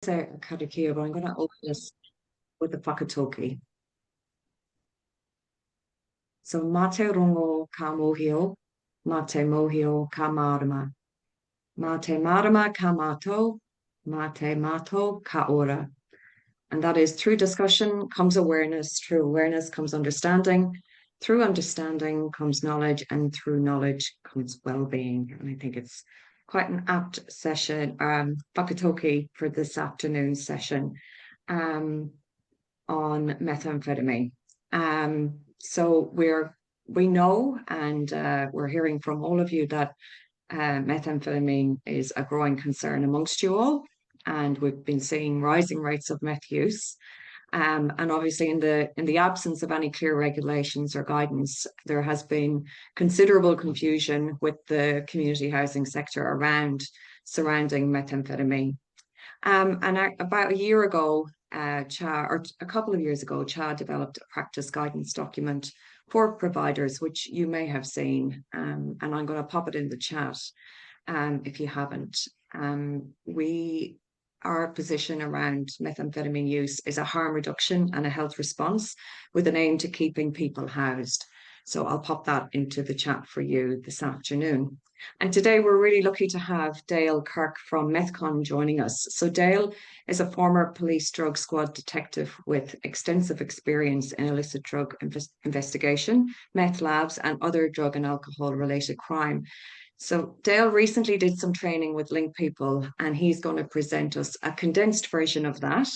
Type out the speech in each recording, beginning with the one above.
say karakia, but I'm going to open this with the whakatauki. So, mate rongo ka mohio, mate mohio ka marama. Mate marama ka mato, mate mato ka ora. And that is through discussion comes awareness, through awareness comes understanding, through understanding comes knowledge, and through knowledge comes well-being. And I think it's quite an apt session, whakatauki for this afternoon's session on methamphetamine. So we know, and we're hearing from all of you that methamphetamine is a growing concern amongst you all, and we've been seeing rising rates of meth use. And obviously, in the absence of any clear regulations or guidance, there has been considerable confusion with the community housing sector surrounding methamphetamine. About a year ago, or a couple of years ago, CHA developed a practice guidance document for providers, which you may have seen, and I'm going to pop it in the chat if you haven't. Our position around methamphetamine use is a harm reduction and a health response with an aim to keeping people housed. So I'll pop that into the chat for you this afternoon. And today we're really lucky to have Dale Kirk from Methcon joining us. So Dale is a former police drug squad detective with extensive experience in illicit drug investigation, meth labs, and other drug and alcohol related crime. So Dale recently did some training with Link People, and he's going to present us a condensed version of that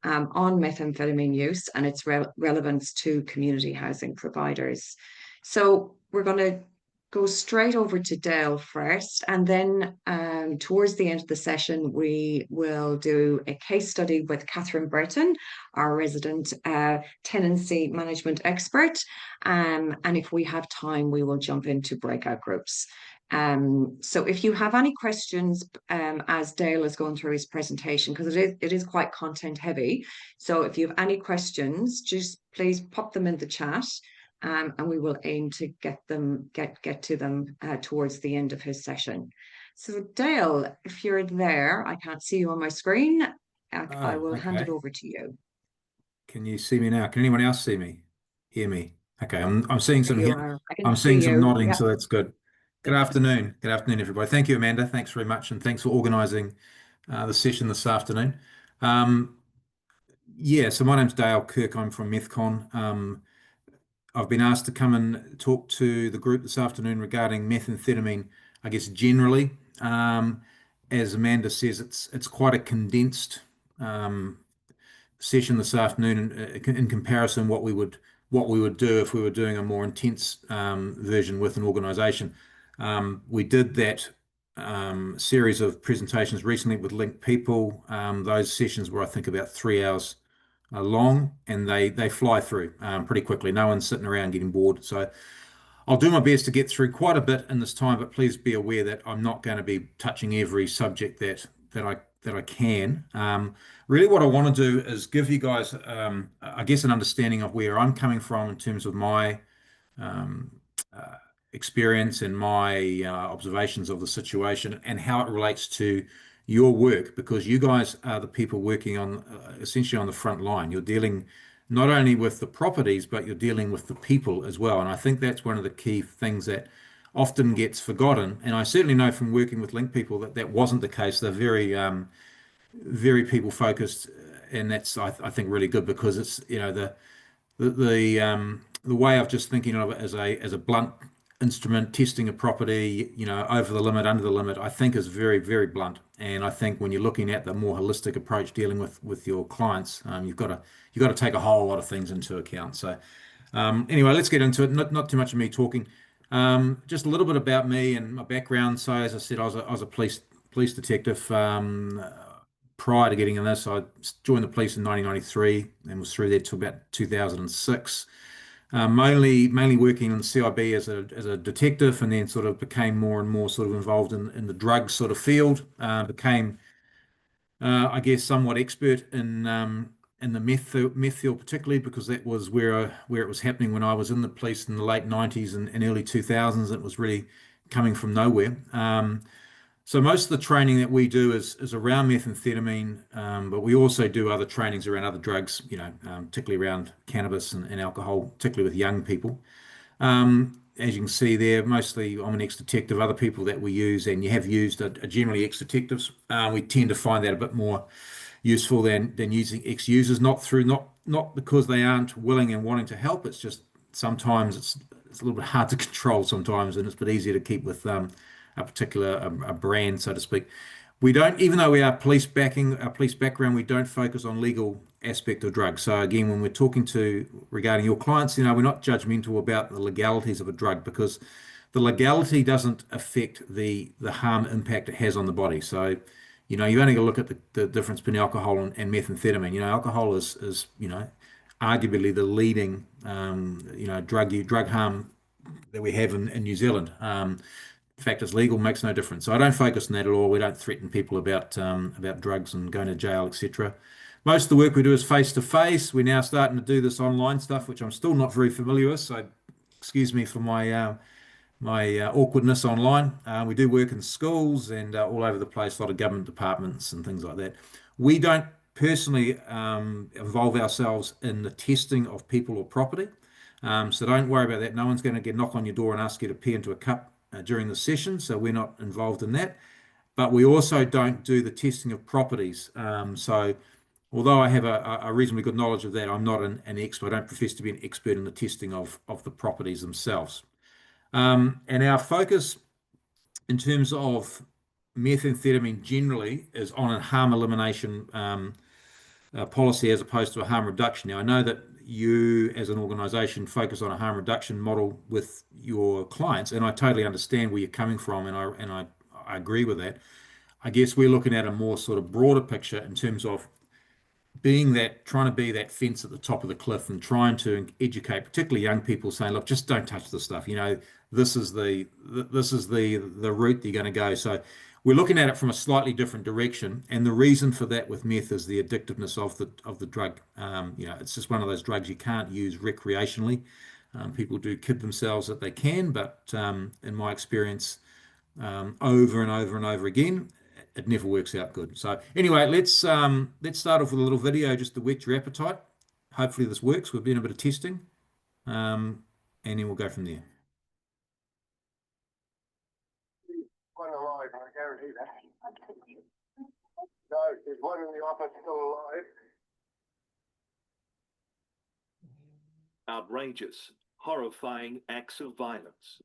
on methamphetamine use and its relevance to community housing providers. So we're going to go straight over to Dale first, and then towards the end of the session, we will do a case study with Kathryn Burton, our resident tenancy management expert. And if we have time, we will jump into breakout groups. So if you have any questions as Dale is going through his presentation, because it is quite content heavy. So if you have any questions, just please pop them in the chat. And we will aim to get to them towards the end of his session. So Dale, if you're there, I can't see you on my screen. I will hand it over to you. Can you see me now? Can anyone else see me? Hear me? Okay, I'm seeing some nodding, yep. So that's good. Good afternoon. Good afternoon, everybody. Thank you, Amanda. Thanks very much, and thanks for organising the session this afternoon. So my name's Dale Kirk. I'm from Methcon. I've been asked to come and talk to the group this afternoon regarding methamphetamine, I guess generally. As Amanda says, it's quite a condensed session this afternoon in comparison what we would do if we were doing a more intense version with an organisation. We did that series of presentations recently with Link People. Those sessions were, I think, about 3 hours long, and they fly through pretty quickly. No one's sitting around getting bored. So I'll do my best to get through quite a bit in this time, but please be aware that I'm not going to be touching every subject that I can. Really what I want to do is give you guys, I guess, an understanding of where I'm coming from in terms of my experience and my observations of the situation and how it relates to your work, because you guys are the people working on essentially on the front line. You're dealing not only with the properties, but you're dealing with the people as well. And I think that's one of the key things that often gets forgotten. And I certainly know from working with Link People that wasn't the case. They're very, very people focused, and that's I think really good, because it's the way of just thinking of it as a blunt instrument, testing a property, over the limit, under the limit, I think is very, very blunt. And I think when you're looking at the more holistic approach dealing with your clients, you've got to take a whole lot of things into account. So anyway, let's get into it. Not too much of me talking. Just a little bit about me and my background. So as I said, I was a police detective. Prior to getting in this, I joined the police in 1993 and was through there till about 2006. Mainly working in the CIB as a detective, and then sort of became more and more sort of involved in the drug sort of field. Became, I guess, somewhat expert in the meth field, particularly because that was where it was happening when I was in the police in the late 90s and early 2000s. It was really coming from nowhere. So most of the training that we do is around methamphetamine, but we also do other trainings around other drugs, particularly around cannabis and alcohol, particularly with young people. As you can see there, mostly I'm an ex-detective. Other people that we use and you have used are generally ex-detectives. We tend to find that a bit more useful than using ex-users, not because they aren't willing and wanting to help. It's just sometimes it's a little bit hard to control sometimes, and it's a bit easier to keep with a particular a brand, so to speak. We don't, even though we are police backing, our police background, we don't focus on legal aspect of drugs. So again, when we're talking to regarding your clients, we're not judgmental about the legalities of a drug because the legality doesn't affect the harm impact it has on the body. So, you've only got to look at the difference between alcohol and methamphetamine. Alcohol is arguably the leading drug harm that we have in New Zealand. The fact it's legal makes no difference. So I don't focus on that at all. We don't threaten people about drugs and going to jail, etc. Most of the work we do is face to face. We're now starting to do this online stuff, which I'm still not very familiar with. So excuse me for my awkwardness online. We do work in schools and all over the place, a lot of government departments and things like that. We don't personally involve ourselves in the testing of people or property. So don't worry about that. No one's going to knock on your door and ask you to pee into a cup during the session. So we're not involved in that. But we also don't do the testing of properties. So although I have a reasonably good knowledge of that, I'm not an expert. I don't profess to be an expert in the testing of the properties themselves. And our focus in terms of methamphetamine generally is on a harm elimination policy as opposed to a harm reduction. Now, I know that you as an organization focus on a harm reduction model with your clients, and I totally understand where you're coming from, and I agree with that. I guess we're looking at a more sort of broader picture in terms of trying to be that fence at the top of the cliff and trying to educate, particularly young people, saying, look, just don't touch this stuff. This is the route that you're going to go. So we're looking at it from a slightly different direction. And the reason for that with meth is the addictiveness of the drug. It's just one of those drugs you can't use recreationally. People do kid themselves that they can, but in my experience, over and over and over again, it never works out good. So anyway, let's start off with a little video just to whet your appetite. Hopefully this works. We've done a bit of testing, and then we'll go from there. One alive, I guarantee that. No, there's one in the office still alive. Outrageous, horrifying acts of violence.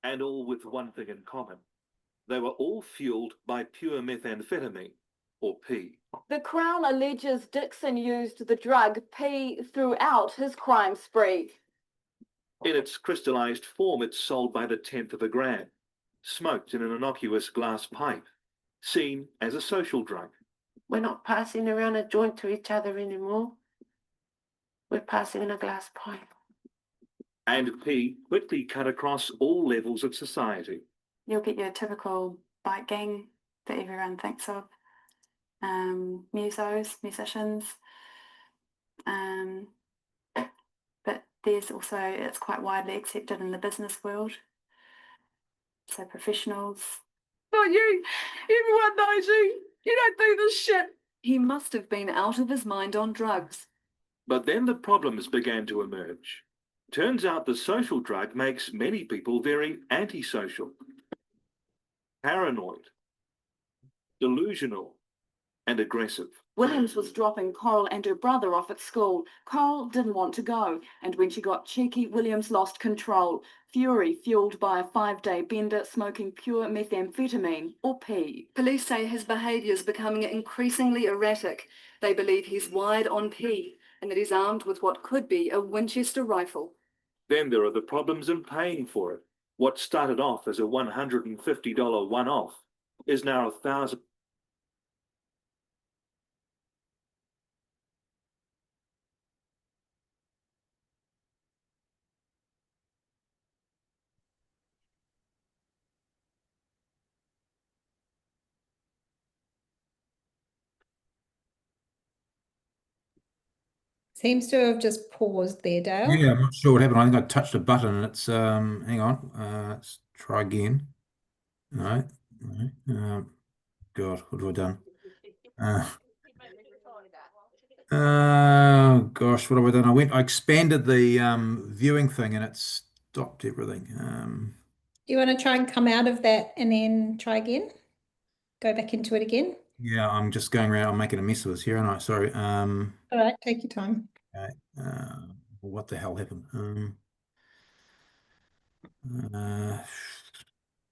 And all with one thing in common. They were all fueled by pure methamphetamine, or P. The Crown alleges Dixon used the drug P throughout his crime spree. In its crystallized form, it's sold by the tenth of a gram, smoked in an innocuous glass pipe, seen as a social drug. We're not passing around a joint to each other anymore. We're passing in a glass pipe. And P quickly cut across all levels of society. You'll get your typical bike gang that everyone thinks of. Musicians. But there's also, it's quite widely accepted in the business world. So professionals. Not you. Everyone knows you. You don't do this shit. He must have been out of his mind on drugs. But then the problems began to emerge. Turns out the social drug makes many people very antisocial, paranoid, delusional, and aggressive. Williams was dropping Coral and her brother off at school. Coral didn't want to go, and when she got cheeky, Williams lost control. Fury fueled by a 5-day bender smoking pure methamphetamine, or P. Police say his behaviour is becoming increasingly erratic. They believe he's wired on P and that he's armed with what could be a Winchester rifle. Then there are the problems in paying for it. What started off as a $150 one-off is now $1,000. Seems to have just paused there, Dale. Yeah, I'm not sure what happened. I think I touched a button and it's hang on, let's try again. No. God, what have I done? Oh gosh, what have I done? I expanded the viewing thing and it stopped everything. Do you want to try and come out of that and then try again? Go back into it again? Yeah, I'm just going around. I'm making a mess of this here, aren't I? Sorry. All right, take your time. Okay. What the hell happened?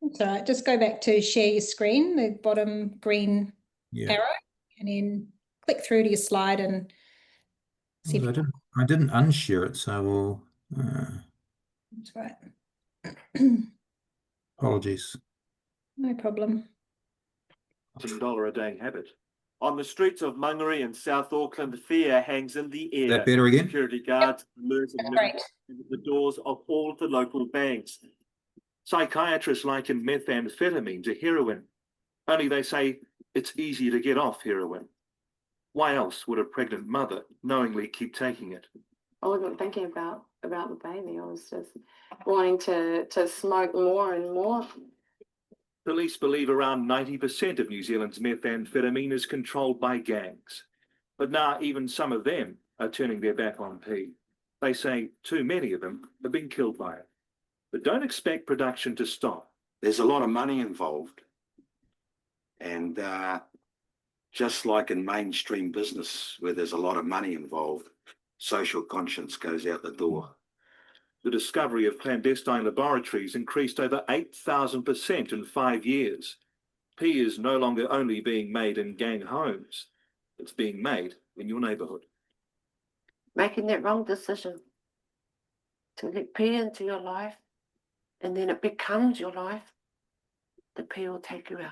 It's all right. Just go back to share your screen, the bottom green Yeah. arrow, and then click through to your slide and see if I didn't unshare it, so we'll. that's right. Apologies. No problem. $10 a day habit. On the streets of Mangere in South Auckland, fear hangs in the air. That better again? Security guards alert Great. the doors of all the local banks. Psychiatrists liken methamphetamine to heroin. Only they say it's easy to get off heroin. Why else would a pregnant mother knowingly keep taking it? I wasn't thinking about the baby. I was just wanting to smoke more and more. Police believe around 90% of New Zealand's methamphetamine is controlled by gangs. But now even some of them are turning their back on P. They say too many of them have been killed by it. But don't expect production to stop. There's a lot of money involved. And just like in mainstream business where there's a lot of money involved, social conscience goes out the door. The discovery of clandestine laboratories increased over 8,000% in 5 years. P is no longer only being made in gang homes, it's being made in your neighbourhood. Making that wrong decision to let P into your life, and then it becomes your life, the P will take you out.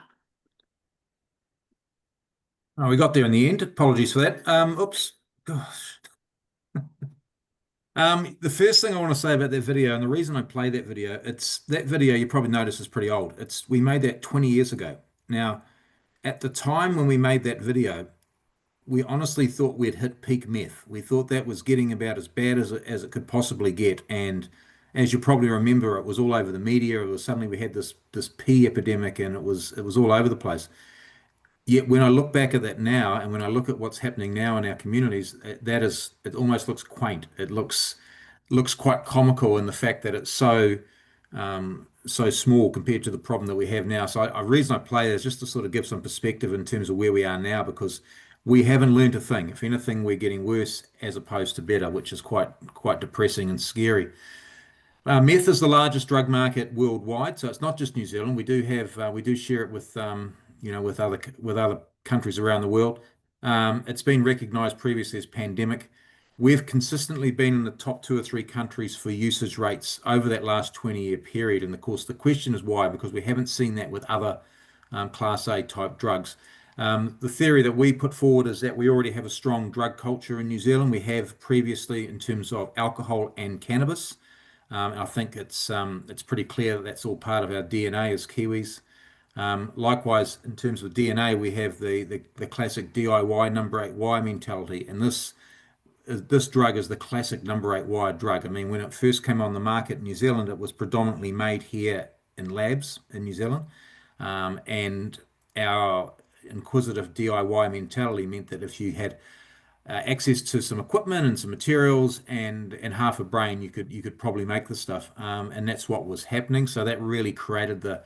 Oh, we got there in the end. Apologies for that. Oops. Gosh. The first thing I want to say about that video, and the reason I play that video, you probably notice is pretty old. We made that 20 years ago. Now, at the time when we made that video, we honestly thought we'd hit peak meth. We thought that was getting about as bad as it could possibly get. And as you probably remember, it was all over the media. It was suddenly we had this pea epidemic, and it was all over the place. Yet when I look back at that now, and when I look at what's happening now in our communities, it almost looks quaint. It looks quite comical in the fact that it's so small compared to the problem that we have now. So the reason I play it is just to sort of give some perspective in terms of where we are now, because we haven't learned a thing. If anything, we're getting worse as opposed to better, which is quite depressing and scary. Meth is the largest drug market worldwide, so it's not just New Zealand. We do share it with with other countries around the world. It's been recognised previously as pandemic. We've consistently been in the top 2 or 3 countries for usage rates over that last 20-year period. And of course, the question is why? Because we haven't seen that with other Class A type drugs. The theory that we put forward is that we already have a strong drug culture in New Zealand. We have previously in terms of alcohol and cannabis. I think it's pretty clear that that's all part of our DNA as Kiwis. Likewise, in terms of DNA, we have the classic DIY number 8Y mentality, and this drug is the classic number 8Y drug. I mean, when it first came on the market in New Zealand, it was predominantly made here in labs in New Zealand, and our inquisitive DIY mentality meant that if you had access to some equipment and some materials and half a brain, you could probably make this stuff, and that's what was happening. So that really created the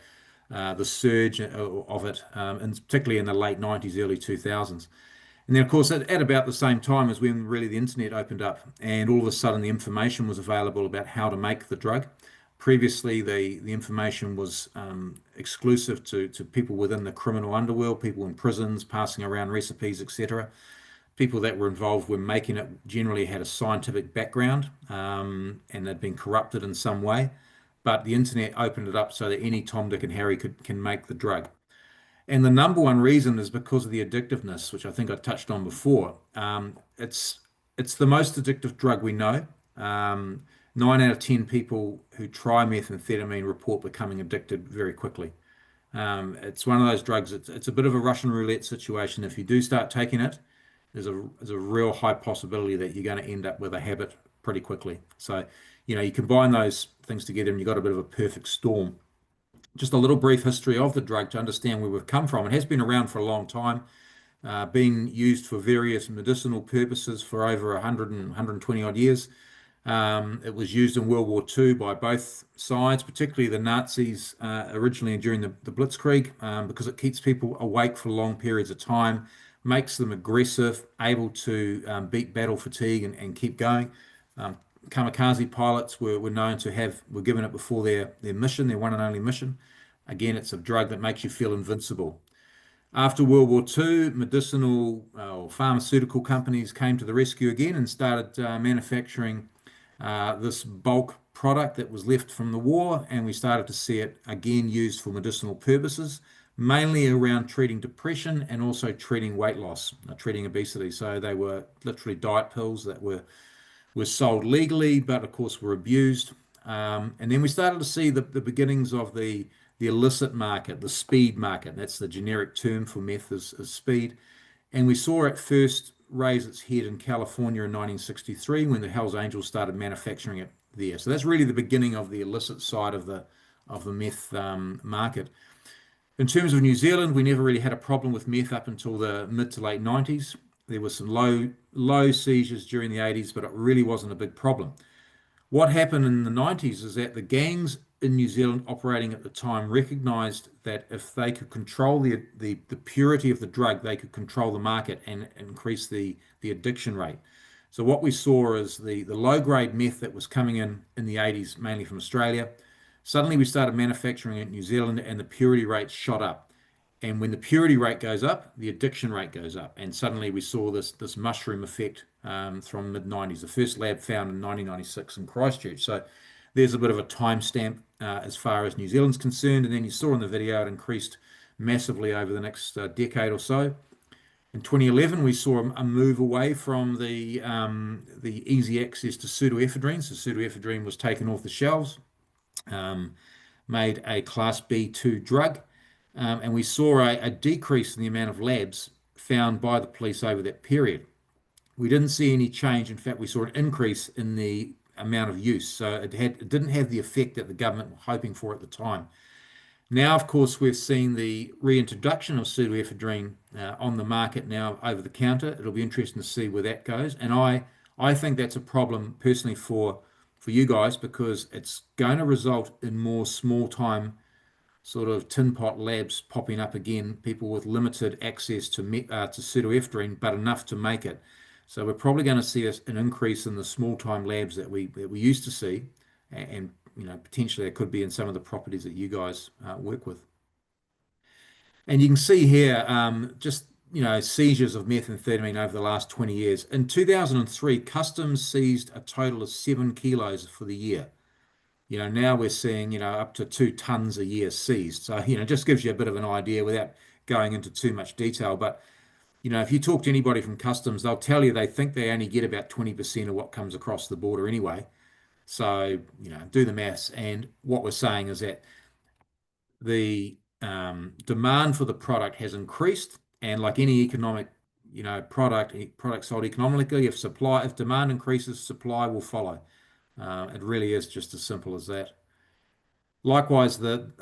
surge of it, and particularly in the late 90s, early 2000s. And then, of course, at about the same time as when really the internet opened up, and all of a sudden the information was available about how to make the drug. Previously, the information was exclusive to people within the criminal underworld, people in prisons, passing around recipes, etc. People that were involved when making it generally had a scientific background, and they'd been corrupted in some way. But the internet opened it up so that any Tom, Dick, and Harry can make the drug. And the number one reason is because of the addictiveness, which I think I touched on before. It's the most addictive drug we know. 9 out of 10 people who try methamphetamine report becoming addicted very quickly. It's one of those drugs. It's a bit of a Russian roulette situation. If you do start taking it, there's a real high possibility that you're going to end up with a habit pretty quickly. So, you combine those things together and you've got a bit of a perfect storm. just a little brief history of the drug to understand where we've come from. It has been around for a long time, being used for various medicinal purposes for over 100 and 120 odd years. It was used in World War II by both sides, particularly the Nazis originally during the Blitzkrieg, because it keeps people awake for long periods of time, makes them aggressive, able to beat battle fatigue and keep going. Kamikaze pilots were known to were given it before their mission, their one and only mission. Again, it's a drug that makes you feel invincible. After World War II, medicinal or pharmaceutical companies came to the rescue again and started manufacturing this bulk product that was left from the war, and we started to see it again used for medicinal purposes, mainly around treating depression and also treating weight loss, treating obesity. So they were literally diet pills that were sold legally, but of course were abused. And then we started to see the beginnings of the illicit market, the speed market. That's the generic term for meth, is speed. And we saw it first raise its head in California in 1963 when the Hells Angels started manufacturing it there. So that's really the beginning of the illicit side of the meth market. In terms of New Zealand, we never really had a problem with meth up until the mid to late 90s. There were some low seizures during the 80s, but it really wasn't a big problem. What happened in the 90s is that the gangs in New Zealand operating at the time recognized that if they could control the purity of the drug, they could control the market and increase the addiction rate. So what we saw is the low-grade meth that was coming in the 80s, mainly from Australia. Suddenly we started manufacturing it in New Zealand and the purity rate shot up. And when the purity rate goes up, the addiction rate goes up. And suddenly we saw this mushroom effect from mid-90s. The first lab found in 1996 in Christchurch. So there's a bit of a timestamp as far as New Zealand's concerned. And then you saw in the video it increased massively over the next decade or so. In 2011, we saw a move away from the easy access to pseudoephedrine. So pseudoephedrine was taken off the shelves, made a Class B2 drug. And we saw a decrease in the amount of labs found by the police over that period. We didn't see any change. In fact, we saw an increase in the amount of use. So it didn't have the effect that the government were hoping for at the time. Now, of course, we've seen the reintroduction of pseudoephedrine on the market now over the counter. It'll be interesting to see where that goes. And I think that's a problem personally for you guys, because it's going to result in more small-time sort of tin pot labs popping up again, people with limited access to pseudoephedrine, but enough to make it. So we're probably going to see an increase in the small-time labs that we used to see, and potentially it could be in some of the properties that you guys work with. And you can see here just seizures of methamphetamine over the last 20 years. In 2003, Customs seized a total of 7 kilos for the year. Now we're seeing, up to 2 tons a year seized. So, just gives you a bit of an idea without going into too much detail. But, if you talk to anybody from Customs, they'll tell you they think they only get about 20% of what comes across the border anyway. So, do the maths. And what we're saying is that the demand for the product has increased. And like any economic, product sold economically, if demand increases, supply will follow. It really is just as simple as that. Likewise, you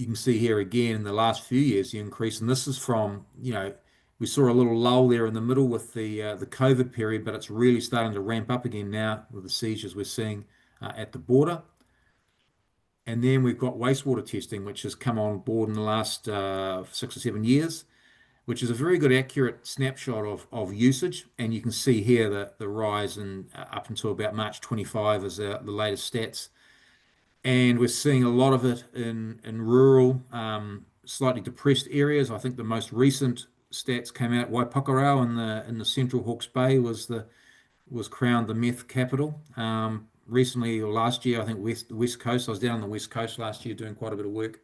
can see here again in the last few years the increase, and this is from, we saw a little lull there in the middle with the COVID period, but it's really starting to ramp up again now with the seizures we're seeing at the border. And then we've got wastewater testing, which has come on board in the last 6 or 7 years, which is a very good accurate snapshot of usage. And you can see here the rise up until about March 25 is the latest stats. And we're seeing a lot of it in rural, slightly depressed areas. I think the most recent stats came out. Waipukurau in the central Hawke's Bay was crowned the meth capital. Recently, or last year, I think the West Coast. I was down on the West Coast last year doing quite a bit of work.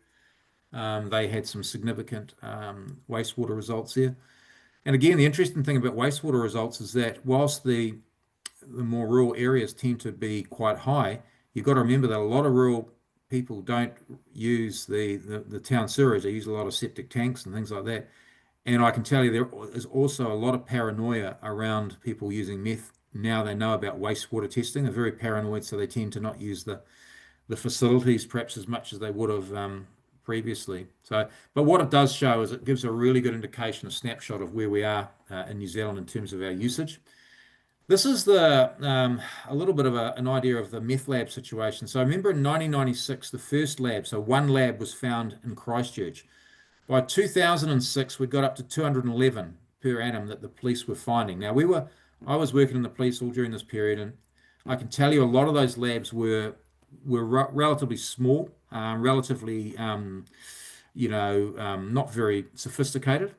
They had some significant wastewater results there. And again, the interesting thing about wastewater results is that whilst the more rural areas tend to be quite high, you've got to remember that a lot of rural people don't use the town sewage. They use a lot of septic tanks and things like that. And I can tell you there is also a lot of paranoia around people using meth. Now they know about wastewater testing. They're very paranoid, so they tend to not use the the facilities perhaps as much as they would have previously. So, but what it does show is it gives a really good indication, a snapshot of where we are in New Zealand in terms of our usage. This is a little bit of an idea of the meth lab situation. So I remember in 1996, the first lab, so one lab was found in Christchurch. By 2006, we got up to 211 per annum that the police were finding. Now I was working in the police all during this period, and I can tell you a lot of those labs were relatively small, relatively not very sophisticated,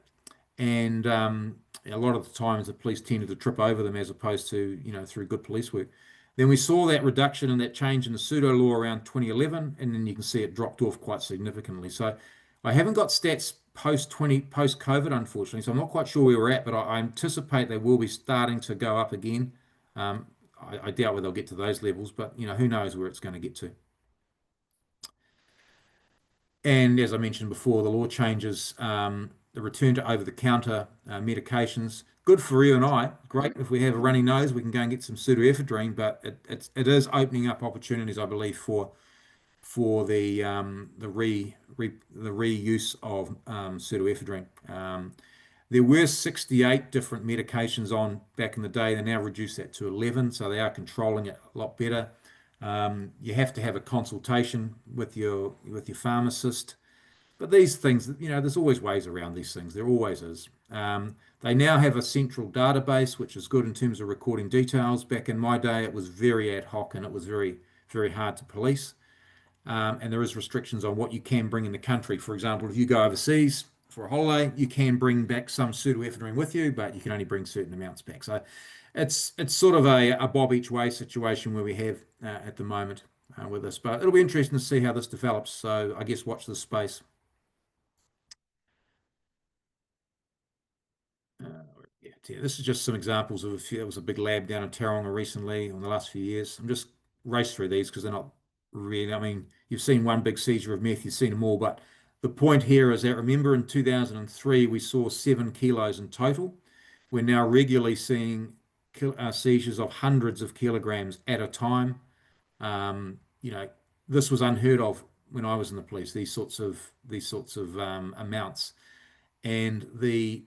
and a lot of the times the police tended to trip over them as opposed to through good police work. Then we saw that reduction and that change in the pseudo law around 2011, and then you can see it dropped off quite significantly. So I haven't got stats post COVID, unfortunately, so I'm not quite sure where we're at, but I anticipate they will be starting to go up again. I doubt whether they'll get to those levels, but who knows where it's going to get to. And as I mentioned before, the law changes, the return to over-the-counter medications, good for you and I. Great if we have a runny nose, we can go and get some pseudoephedrine, but it is opening up opportunities, I believe, for the reuse of pseudoephedrine. There were 68 different medications on back in the day. They now reduced that to 11, so they are controlling it a lot better. You have to have a consultation with your pharmacist. But these things, there's always ways around these things. There always is. They now have a central database, which is good in terms of recording details. Back in my day, it was very ad hoc and it was very, very hard to police. And there is restrictions on what you can bring in the country. For example, if you go overseas for a holiday, you can bring back some pseudoephedrine with you, but you can only bring certain amounts back. So it's sort of a bob each way situation where we have at the moment with this. But it'll be interesting to see how this develops. So I guess watch this space. Yeah, this is just some examples of there was a big lab down in Tauranga recently in the last few years. I'm just race through these because they're not really, I mean, you've seen one big seizure of meth, you've seen them all, but the point here is that remember in 2003 we saw 7 kilos in total. We're now regularly seeing seizures of hundreds of kilograms at a time. This was unheard of when I was in the police, these sorts of amounts. And the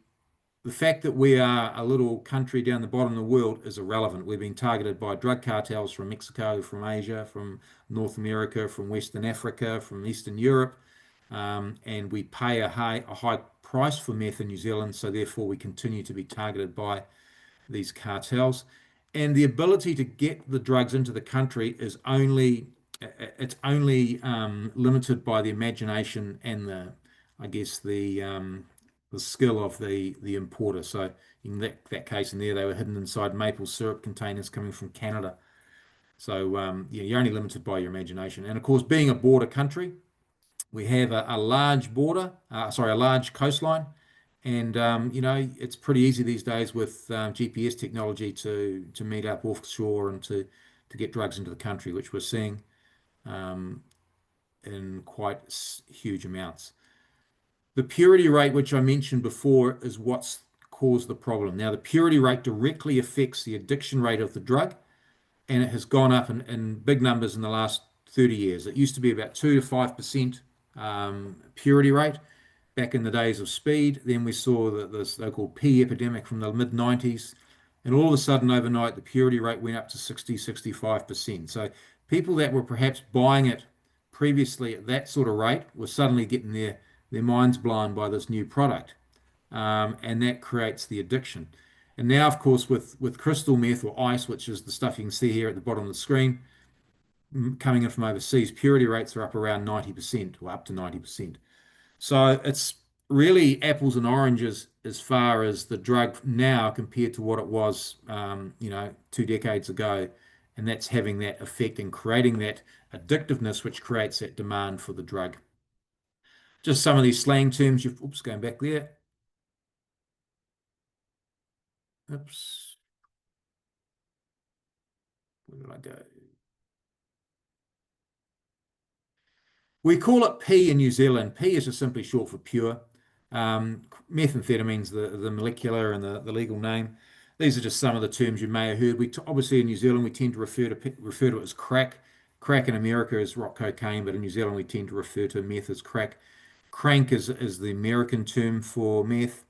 fact that we are a little country down the bottom of the world is irrelevant. We've been targeted by drug cartels from Mexico, from Asia, from North America, from Western Africa, from Eastern Europe, and we pay a high price for meth in New Zealand, so therefore we continue to be targeted by these cartels. And the ability to get the drugs into the country is only limited by the imagination and the skill of the importer. So in that case in there, they were hidden inside maple syrup containers coming from Canada. So you're only limited by your imagination. And of course, being a border country, we have a large a large coastline. And it's pretty easy these days with GPS technology to meet up offshore and to get drugs into the country, which we're seeing in quite huge amounts. The purity rate, which I mentioned before, is what's caused the problem. Now, the purity rate directly affects the addiction rate of the drug, and it has gone up in big numbers in the last 30 years. It used to be about 2 to 5% purity rate back in the days of speed. Then we saw the so-called P epidemic from the mid-90s, and all of a sudden overnight, the purity rate went up to 65%. So people that were perhaps buying it previously at that sort of rate were suddenly getting their minds blown by this new product, and that creates the addiction. And now, of course, with crystal meth or ice, which is the stuff you can see here at the bottom of the screen, coming in from overseas, purity rates are up around 90% or up to 90%. So it's really apples and oranges as far as the drug now compared to what it was, 2 decades ago. And that's having that effect and creating that addictiveness, which creates that demand for the drug. Just some of these slang terms. Oops, going back there. Oops. Where did I go? We call it P in New Zealand. P is just simply short for pure. Methamphetamine's the molecular and the legal name. These are just some of the terms you may have heard. Obviously in New Zealand we tend to refer to it as crack. Crack in America is rock cocaine, but in New Zealand we tend to refer to meth as crack. Crank is the American term for meth.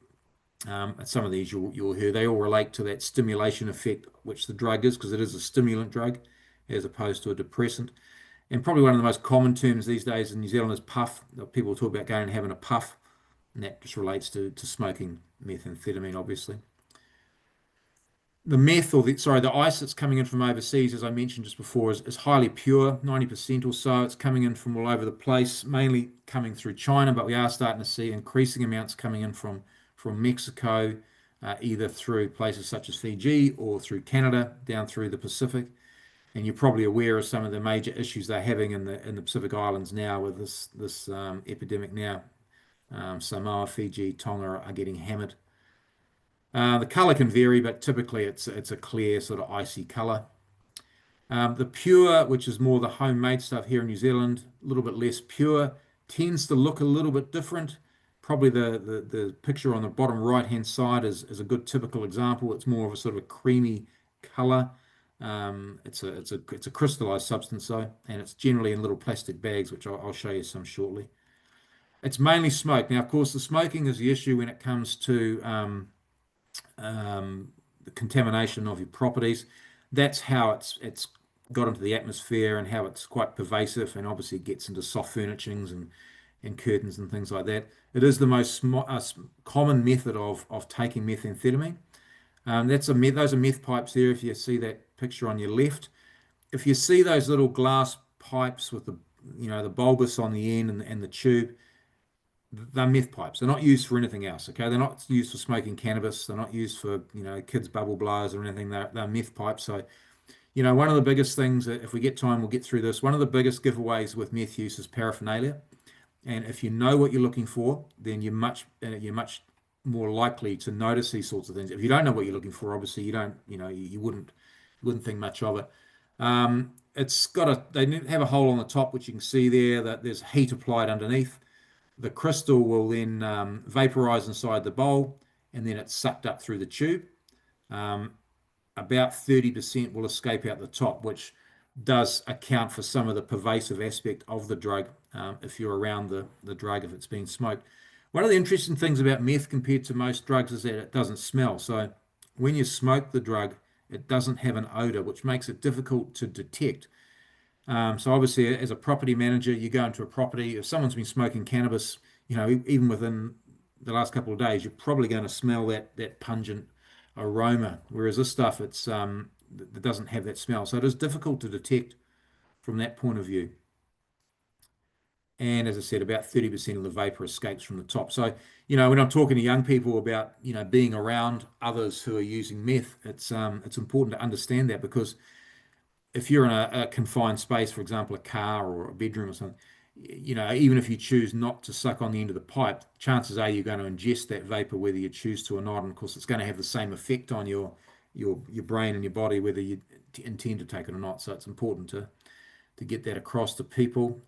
Some of these you'll hear, they all relate to that stimulation effect, which the drug is, because it is a stimulant drug as opposed to a depressant. And probably one of the most common terms these days in New Zealand is puff. People talk about going and having a puff, and that just relates to smoking methamphetamine, obviously. The meth, or the ice that's coming in from overseas, as I mentioned just before, is highly pure, 90% or so. It's coming in from all over the place, mainly coming through China, but we are starting to see increasing amounts coming in from Mexico, either through places such as Fiji or through Canada, down through the Pacific. And you're probably aware of some of the major issues they're having in the Pacific Islands now with this epidemic now. Samoa, Fiji, Tonga are getting hammered. The colour can vary, but typically it's a clear sort of icy colour. The pure, which is more the homemade stuff here in New Zealand, a little bit less pure, tends to look a little bit different. Probably the picture on the bottom right-hand side is a good typical example. It's more of a sort of a creamy colour. It's a crystallized substance though, and it's generally in little plastic bags, which I'll show you some shortly. It's mainly smoke. Now, of course, the smoking is the issue when it comes to the contamination of your properties. That's how it's got into the atmosphere and how it's quite pervasive, and obviously it gets into soft furnishings and curtains and things like that. It is the most common method of taking methamphetamine. Those are meth pipes there. If you see that picture on your left, if you see those little glass pipes with the bulbous on the end and the tube, they're meth pipes. They're not used for anything else. Okay, they're not used for smoking cannabis. They're not used for kids' bubble blowers or anything. They're meth pipes. So one of the biggest things, if we get time, we'll get through this. One of the biggest giveaways with meth use is paraphernalia. And if you know what you're looking for, then you're much more likely to notice these sorts of things. If you don't know what you're looking for, obviously you wouldn't think much of it. They have a hole on the top, which you can see there, that there's heat applied underneath. The crystal will then vaporize inside the bowl, and then it's sucked up through the tube. About 30% will escape out the top, which does account for some of the pervasive aspect of the drug if you're around the drug, if it's being smoked. One of the interesting things about meth compared to most drugs is that it doesn't smell. So when you smoke the drug, it doesn't have an odor, which makes it difficult to detect. So obviously, as a property manager, you go into a property, if someone's been smoking cannabis, even within the last couple of days, you're probably going to smell that pungent aroma. Whereas this stuff, it doesn't have that smell. So it is difficult to detect from that point of view. And as I said, about 30% of the vapor escapes from the top. So, when I'm talking to young people about, being around others who are using meth, it's important to understand that, because if you're in a confined space, for example, a car or a bedroom or something, even if you choose not to suck on the end of the pipe, chances are you're going to ingest that vapor whether you choose to or not. And of course, it's going to have the same effect on your brain and your body whether you intend to take it or not. So it's important to get that across to people.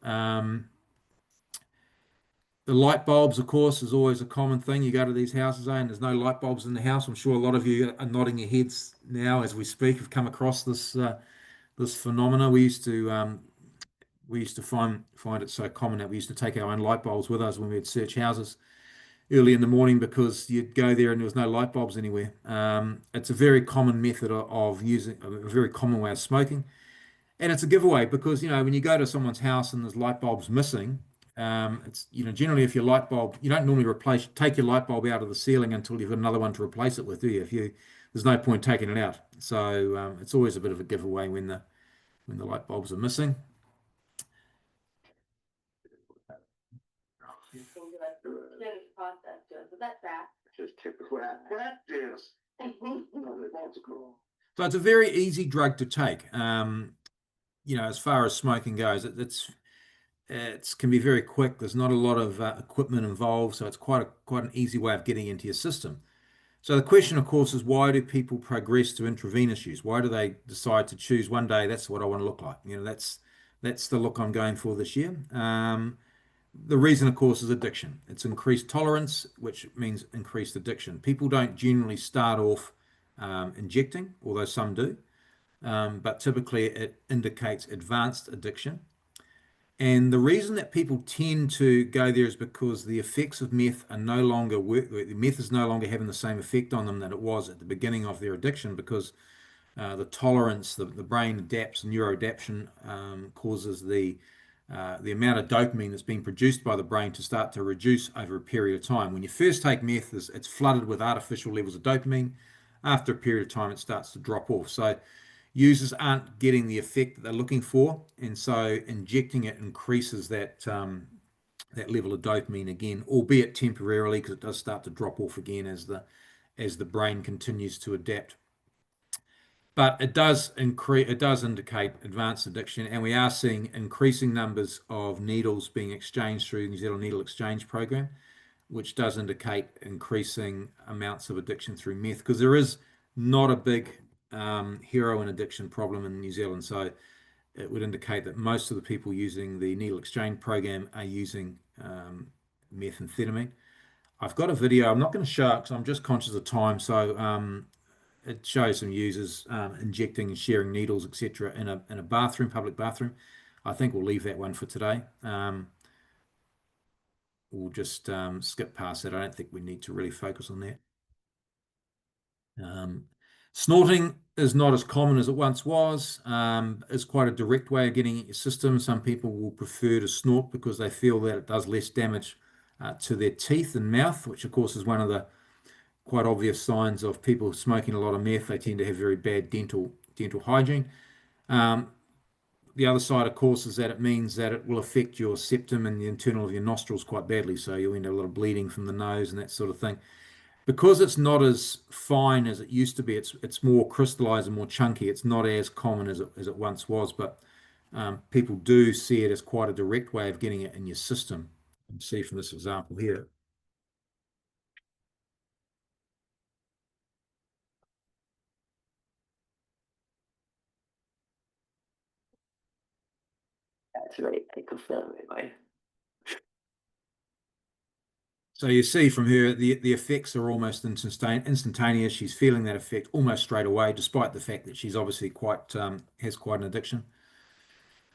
The light bulbs, of course, is always a common thing. You go to these houses, and there's no light bulbs in the house. I'm sure a lot of you are nodding your heads now as we speak. Have come across this phenomena. We used to find it so common that we used to take our own light bulbs with us when we'd search houses early in the morning, because you'd go there and there was no light bulbs anywhere. It's a very common method of using, a very common way of smoking, and it's a giveaway because when you go to someone's house and there's light bulbs missing, it's generally, if your light bulb, you don't normally take your light bulb out of the ceiling until you've got another one to replace it with, do you? There's no point taking it out. So it's always a bit of a giveaway when the light bulbs are missing. So it's a very easy drug to take. As far as smoking goes, it can be very quick. There's not a lot of equipment involved, so it's quite an easy way of getting into your system. So the question, of course, is why do people progress to intravenous use? Why do they decide to choose one day, that's what I want to look like? That's the look I'm going for this year. The reason, of course, is addiction. It's increased tolerance, which means increased addiction. People don't generally start off injecting, although some do. but typically it indicates advanced addiction. And the reason that people tend to go there is because the effects of meth are no longer meth is no longer having the same effect on them that it was at the beginning of their addiction, because the tolerance, the brain adapts, neuroadaptation causes the amount of dopamine that's being produced by the brain to start to reduce over a period of time. When you first take meth, it's flooded with artificial levels of dopamine. After a period of time, it starts to drop off. So users aren't getting the effect that they're looking for, and so injecting it increases that level of dopamine again, albeit temporarily, because it does start to drop off again as the brain continues to adapt. But it does indicate advanced addiction, and we are seeing increasing numbers of needles being exchanged through the New Zealand Needle Exchange Program, which does indicate increasing amounts of addiction through meth, because there is not a big heroin addiction problem in New Zealand. So it would indicate that most of the people using the needle exchange program are using methamphetamine. I've got a video. I'm not going to show it because I'm just conscious of time. So it shows some users injecting and sharing needles, etc., in a bathroom, public bathroom. I think we'll leave that one for today. We'll just skip past that. I don't think we need to really focus on that. Snorting is not as common as it once was. It's quite a direct way of getting in your system. Some people will prefer to snort because they feel that it does less damage to their teeth and mouth, which of course is one of the quite obvious signs of people smoking a lot of meth. They tend to have very bad dental hygiene. The other side, of course, is that it means that it will affect your septum and the internal of your nostrils quite badly. So you'll end up a lot of bleeding from the nose and that sort of thing. Because it's not as fine as it used to be, it's more crystallized and more chunky. It's not as common as it once was, but people do see it as quite a direct way of getting it in your system. You can see from this example here. That's right. I confirm it, mate. So you see from her, the effects are almost instantaneous. She's feeling that effect almost straight away, despite the fact that she's obviously has quite an addiction.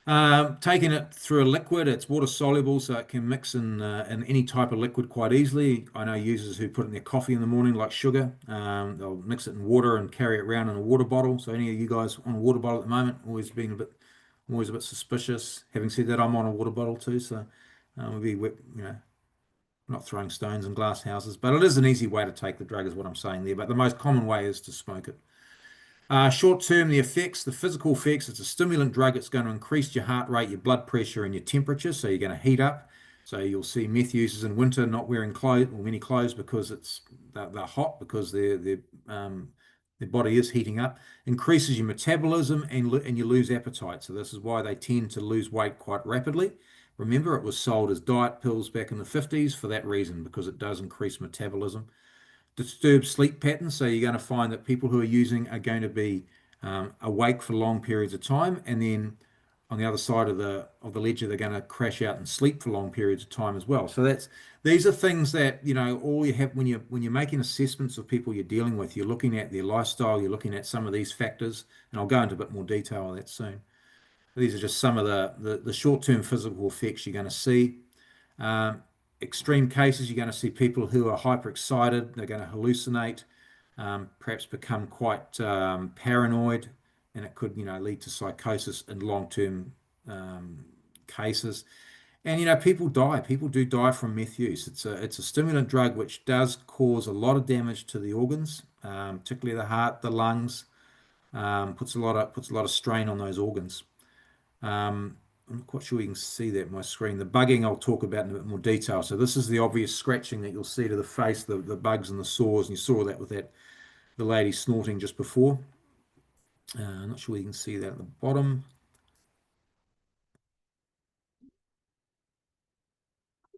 Taking it through a liquid, it's water soluble, so it can mix in any type of liquid quite easily. I know users who put it in their coffee in the morning, like sugar. They'll mix it in water and carry it around in a water bottle. So any of you guys on a water bottle at the moment, always a bit suspicious. Having said that, I'm on a water bottle too, so we'll be, not throwing stones in glass houses, but it is an easy way to take the drug, is what I'm saying there. But the most common way is to smoke it. Short term, the physical effects, it's a stimulant drug. It's going to increase your heart rate, your blood pressure, and your temperature. So you're going to heat up. So you'll see meth users in winter not wearing clothes or many clothes because they're hot, because their body is heating up. Increases your metabolism and you lose appetite. So this is why they tend to lose weight quite rapidly. Remember, it was sold as diet pills back in the 50s for that reason, because it does increase metabolism. Disturbed sleep patterns. So you're going to find that people who are using are going to be awake for long periods of time, and then on the other side of the ledger, they're going to crash out and sleep for long periods of time as well. So these are things that, all you have when you're making assessments of people you're dealing with. You're looking at their lifestyle. You're looking at some of these factors, and I'll go into a bit more detail on that soon. These are just some of the short-term physical effects you're going to see. Extreme cases, you're going to see people who are hyperexcited. They're going to hallucinate, perhaps become quite paranoid, and it could, lead to psychosis in long-term cases. And people die. People do die from meth use. It's a stimulant drug which does cause a lot of damage to the organs, particularly the heart, the lungs. Puts a lot of strain on those organs. I'm not quite sure you can see that on my screen. The bugging I'll talk about in a bit more detail. So this is the obvious scratching that you'll see to the face, the bugs and the sores, and you saw that with the lady snorting just before. I'm not sure you can see that at the bottom.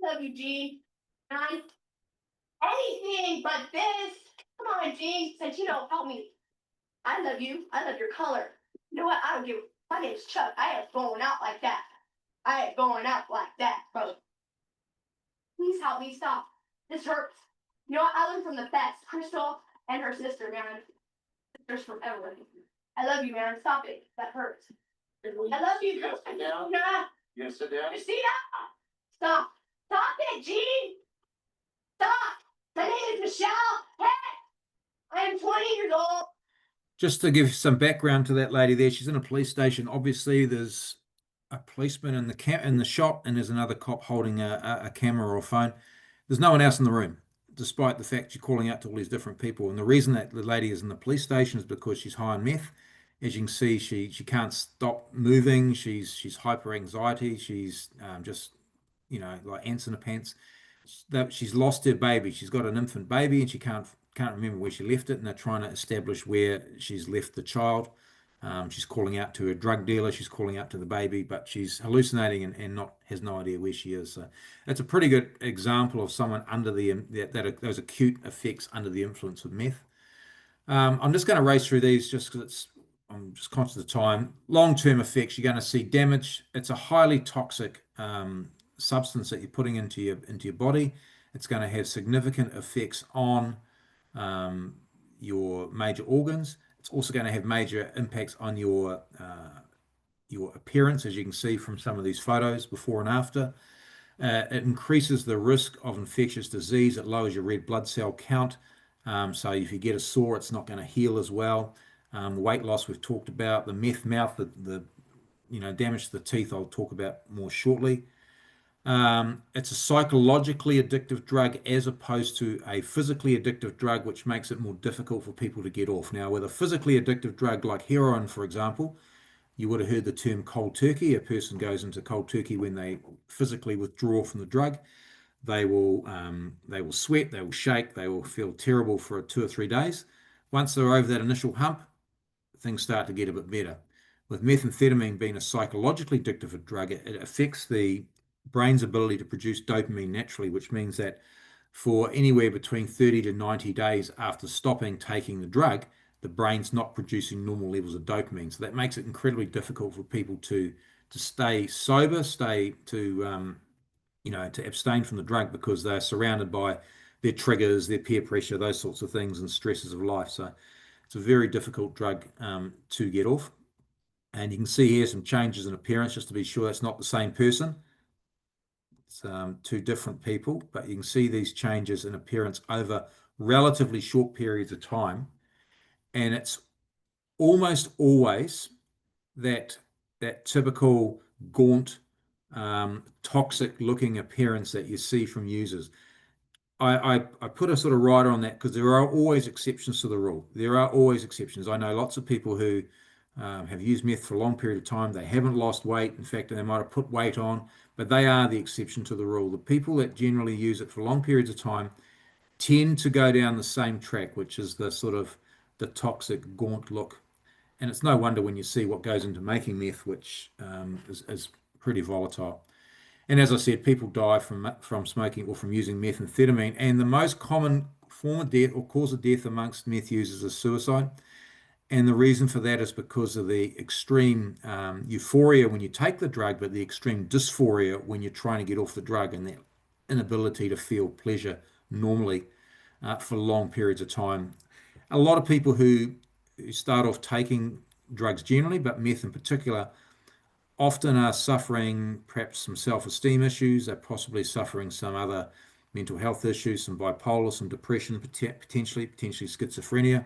Love you, G. Anything but this. Come on, G. Since you don't help me. I love you. I love your color. You know what? I don't give. My name's Chuck. I ain't going out like that. I ain't going out like that, bro. Please help me stop. This hurts. You know what? I learned from the best, Crystal and her sister, man. Sisters forever. I love you, man. Stop it. That hurts. I love you. Yes, sit down. Nah. Yes, sit down. Christina! Stop. Stop it, Gene. Stop. My name is Michelle. Hey! I am 20 years old. Just to give some background to that lady there, she's in a police station. Obviously, there's a policeman in the shot, and there's another cop holding a camera or a phone. There's no one else in the room, despite the fact you're calling out to all these different people. And the reason that the lady is in the police station is because she's high on meth. As you can see, she can't stop moving. She's hyper anxiety. She's just, like ants in her pants. She's lost her baby. She's got an infant baby, and she can't remember where she left it, and they're trying to establish where she's left the child. She's calling out to her drug dealer. She's calling out to the baby, but she's hallucinating and has no idea where she is. So it's a pretty good example of someone under those acute effects under the influence of meth. I'm just going to race through these just because I'm just conscious of the time. Long-term effects, you're going to see damage. It's a highly toxic substance that you're putting into your body. It's going to have significant effects on your major organs. It's also going to have major impacts on your appearance, as you can see from some of these photos before and after. It increases the risk of infectious disease. It lowers your red blood cell count. So if you get a sore, it's not going to heal as well. Weight loss we've talked about. The meth mouth, the damage to the teeth, I'll talk about more shortly. It's a psychologically addictive drug as opposed to a physically addictive drug, which makes it more difficult for people to get off. Now, with a physically addictive drug like heroin, for example, you would have heard the term cold turkey. A person goes into cold turkey when they physically withdraw from the drug. They will sweat, they will shake, they will feel terrible for 2 or 3 days. Once they're over that initial hump, things start to get a bit better. With methamphetamine being a psychologically addictive drug, it affects the brain's ability to produce dopamine naturally, which means that for anywhere between 30 to 90 days after stopping taking the drug, the brain's not producing normal levels of dopamine. So that makes it incredibly difficult for people to stay sober, to abstain from the drug, because they're surrounded by their triggers, their peer pressure, those sorts of things, and stresses of life. So it's a very difficult drug to get off. And you can see here some changes in appearance, just to be sure it's not the same person. It's 2 different people, but you can see these changes in appearance over relatively short periods of time. And it's almost always that typical gaunt, toxic looking appearance that you see from users. I put a sort of rider on that because there are always exceptions to the rule. There are always exceptions. I know lots of people who have used meth for a long period of time. They haven't lost weight. In fact, they might have put weight on, but they are the exception to the rule. The people that generally use it for long periods of time tend to go down the same track, which is the sort of the toxic, gaunt look. And it's no wonder when you see what goes into making meth, which is pretty volatile. And as I said, people die from smoking or from using methamphetamine. And the most common form of death or cause of death amongst meth users is suicide. And the reason for that is because of the extreme euphoria when you take the drug, but the extreme dysphoria when you're trying to get off the drug, and the inability to feel pleasure normally for long periods of time. A lot of people who start off taking drugs generally, but meth in particular, often are suffering perhaps some self-esteem issues. They're possibly suffering some other mental health issues, some bipolar, some depression, potentially schizophrenia.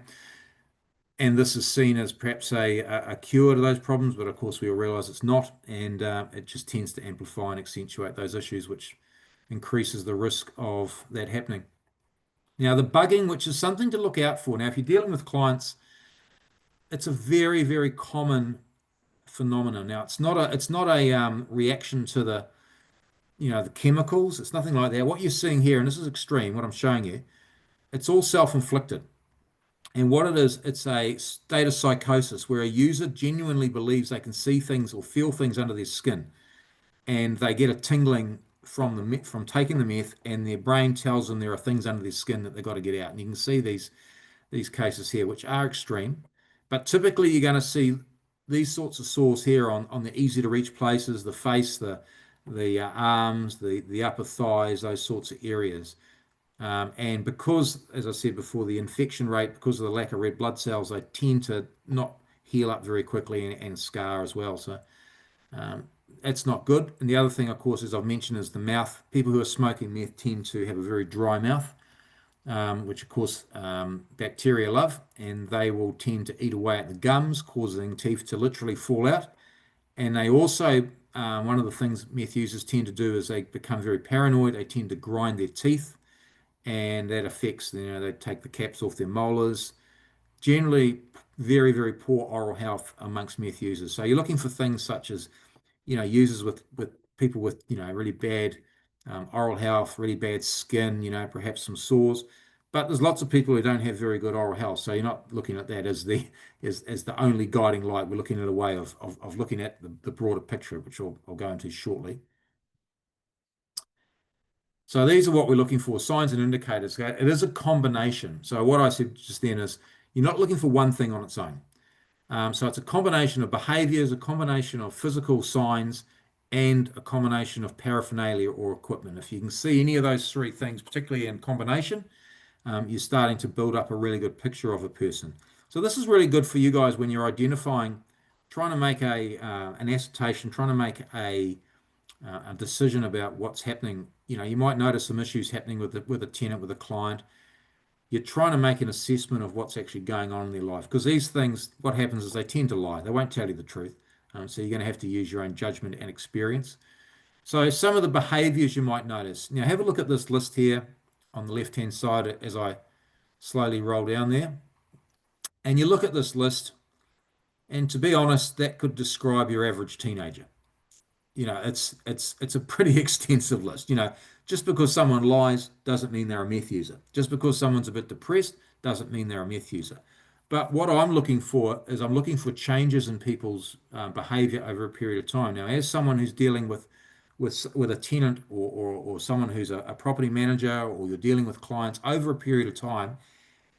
And this is seen as perhaps a cure to those problems, but of course we all realize it's not, and it just tends to amplify and accentuate those issues, which increases the risk of that happening. Now, the bugging, which is something to look out for. Now, if you're dealing with clients, it's a very, very common phenomenon. Now, it's not a reaction to the chemicals. It's nothing like that. What you're seeing here, and this is extreme, what I'm showing you, it's all self-inflicted. And what it is, it's a state of psychosis where a user genuinely believes they can see things or feel things under their skin, and they get a tingling from taking the meth, and their brain tells them there are things under their skin that they've got to get out. And you can see these cases here, which are extreme, but typically you're going to see these sorts of sores here on the easy to reach places, the face, the arms, the upper thighs, those sorts of areas. And because, as I said before, the infection rate, because of the lack of red blood cells, they tend to not heal up very quickly and scar as well. So that's not good. And the other thing, of course, as I've mentioned, is the mouth. People who are smoking meth tend to have a very dry mouth, which of course bacteria love, and they will tend to eat away at the gums, causing teeth to literally fall out. And they also, one of the things meth users tend to do is they become very paranoid. They tend to grind their teeth, and that affects, they take the caps off their molars. Generally, very, very poor oral health amongst meth users. So you're looking for things such as, users with people with, really bad oral health, really bad skin, perhaps some sores. But there's lots of people who don't have very good oral health. So you're not looking at that as the only guiding light. We're looking at a way of looking at the broader picture, which I'll go into shortly. So these are what we're looking for, signs and indicators. Okay? It is a combination. So what I said just then is you're not looking for one thing on its own. So it's a combination of behaviors, a combination of physical signs, and a combination of paraphernalia or equipment. If you can see any of those three things, particularly in combination, you're starting to build up a really good picture of a person. So this is really good for you guys when you're identifying, trying to make an assertion, trying to make a decision about what's happening. You might notice some issues happening with a tenant, with a client. You're trying to make an assessment of what's actually going on in their life, because these things, what happens is they tend to lie. They won't tell you the truth. So you're going to have to use your own judgment and experience. So some of the behaviors you might notice. Now have a look at this list here on the left-hand side as I slowly roll down there. And you look at this list, and to be honest, that could describe your average teenager. It's a pretty extensive list. Just because someone lies doesn't mean they're a meth user. Just because someone's a bit depressed doesn't mean they're a meth user. But what I'm looking for is I'm looking for changes in people's behavior over a period of time. Now, as someone who's dealing with a tenant or someone who's a property manager, or you're dealing with clients over a period of time,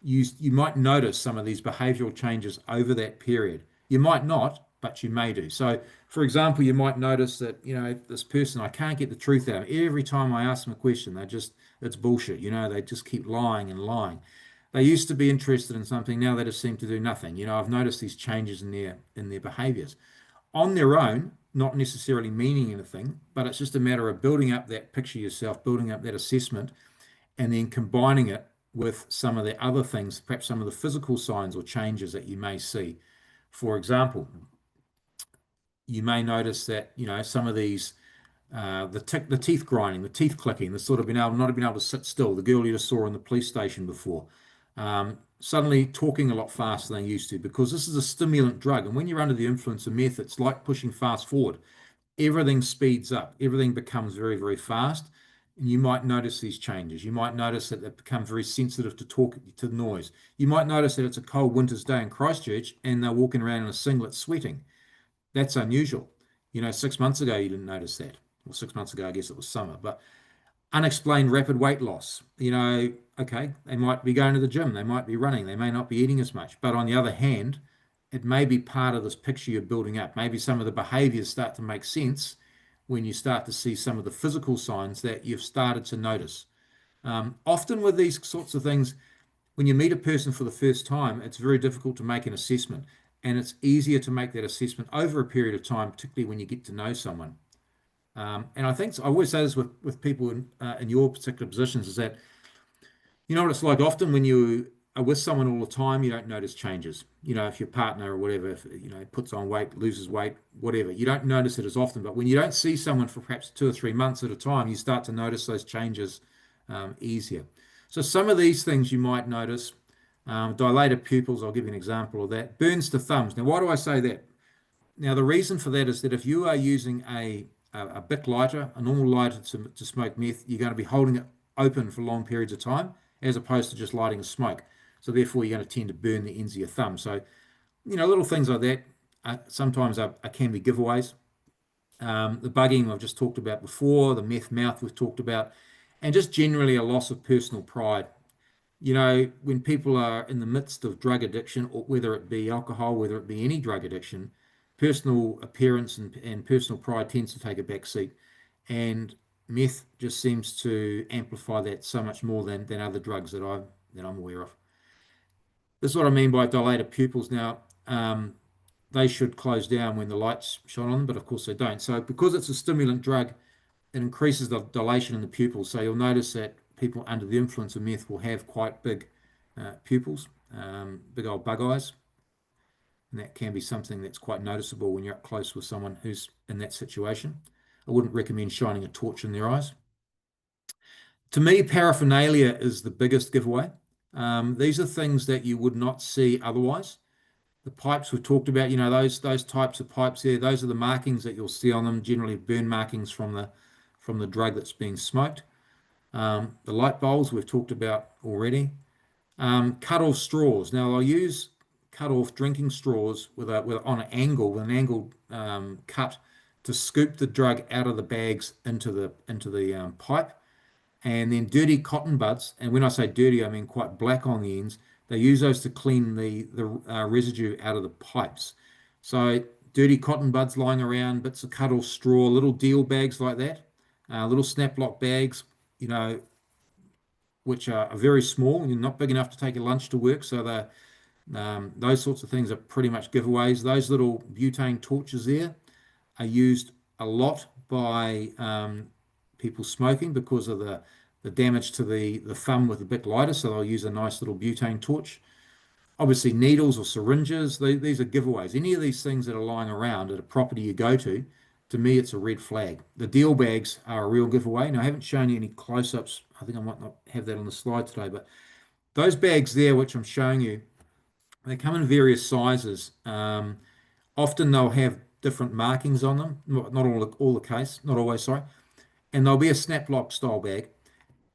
you might notice some of these behavioral changes over that period. You might not, but you may do. So, for example, you might notice that, this person, I can't get the truth out of them. Every time I ask them a question, it's bullshit. They just keep lying and lying. They used to be interested in something, now they just seem to do nothing. I've noticed these changes in their behaviors. On their own, not necessarily meaning anything, but it's just a matter of building up that picture yourself, building up that assessment, and then combining it with some of the other things, perhaps some of the physical signs or changes that you may see. For example, you may notice that, some of these, the teeth grinding, the teeth clicking, the sort of not being able to sit still, the girl you just saw in the police station before, suddenly talking a lot faster than they used to, because this is a stimulant drug. And when you're under the influence of meth, it's like pushing fast forward. Everything speeds up, everything becomes very, very fast. And you might notice these changes. You might notice that they become very sensitive to noise. You might notice that it's a cold winter's day in Christchurch and they're walking around in a singlet sweating. That's unusual. 6 months ago, you didn't notice that. Well, 6 months ago, I guess it was summer. But unexplained rapid weight loss. Okay, they might be going to the gym. They might be running. They may not be eating as much. But on the other hand, it may be part of this picture you're building up. Maybe some of the behaviors start to make sense when you start to see some of the physical signs that you've started to notice. Often with these sorts of things, when you meet a person for the first time, it's very difficult to make an assessment. And it's easier to make that assessment over a period of time, particularly when you get to know someone. And I think, I always say this with people in your particular positions, is that, what it's like often when you are with someone all the time, you don't notice changes. If your partner or whatever, puts on weight, loses weight, whatever, you don't notice it as often. But when you don't see someone for perhaps 2 or 3 months at a time, you start to notice those changes easier. So some of these things you might notice. Dilated pupils, I'll give you an example of that. Burns to thumbs. Now, why do I say that? Now, the reason for that is that if you are using a Bic lighter, a normal lighter to smoke meth, you're going to be holding it open for long periods of time, as opposed to just lighting a smoke. So therefore, you're going to tend to burn the ends of your thumb. So, little things like that sometimes can be giveaways. The bugging I've just talked about before, the meth mouth we've talked about, and just generally a loss of personal pride. When people are in the midst of drug addiction, or whether it be alcohol, whether it be any drug addiction, personal appearance and personal pride tends to take a back seat. And meth just seems to amplify that so much more than other drugs that I'm aware of. This is what I mean by dilated pupils. Now, they should close down when the lights shine on them, but of course they don't. So because it's a stimulant drug, it increases the dilation in the pupils. So you'll notice that people under the influence of meth will have quite big pupils, big old bug eyes. And that can be something that's quite noticeable when you're up close with someone who's in that situation. I wouldn't recommend shining a torch in their eyes. To me, paraphernalia is the biggest giveaway. These are things that you would not see otherwise. The pipes we've talked about, you know, those types of pipes there, those are the markings that you'll see on them, generally burn markings from the drug that's being smoked. The light bulbs we've talked about already. Cut off straws. Now I'll use cut off drinking straws with an angled cut to scoop the drug out of the bags into the pipe. And then dirty cotton buds, and when I say dirty, I mean quite black on the ends. They use those to clean the residue out of the pipes. So dirty cotton buds lying around, bits of cut off straw, little deal bags like that, little snap lock bags, you know, which are very small and not big enough to take your lunch to work. So those sorts of things are pretty much giveaways. Those little butane torches there are used a lot by people smoking because of the damage to the thumb with the Bic lighter, so they'll use a nice little butane torch. Obviously, needles or syringes, these are giveaways. Any of these things that are lying around at a property you go to me, it's a red flag. The deal bags are a real giveaway. Now, I haven't shown you any close-ups. I think I might not have that on the slide today, but those bags there, which I'm showing you, they come in various sizes. Often they'll have different markings on them. Not all the case, not always, sorry. And there'll be a snap lock style bag.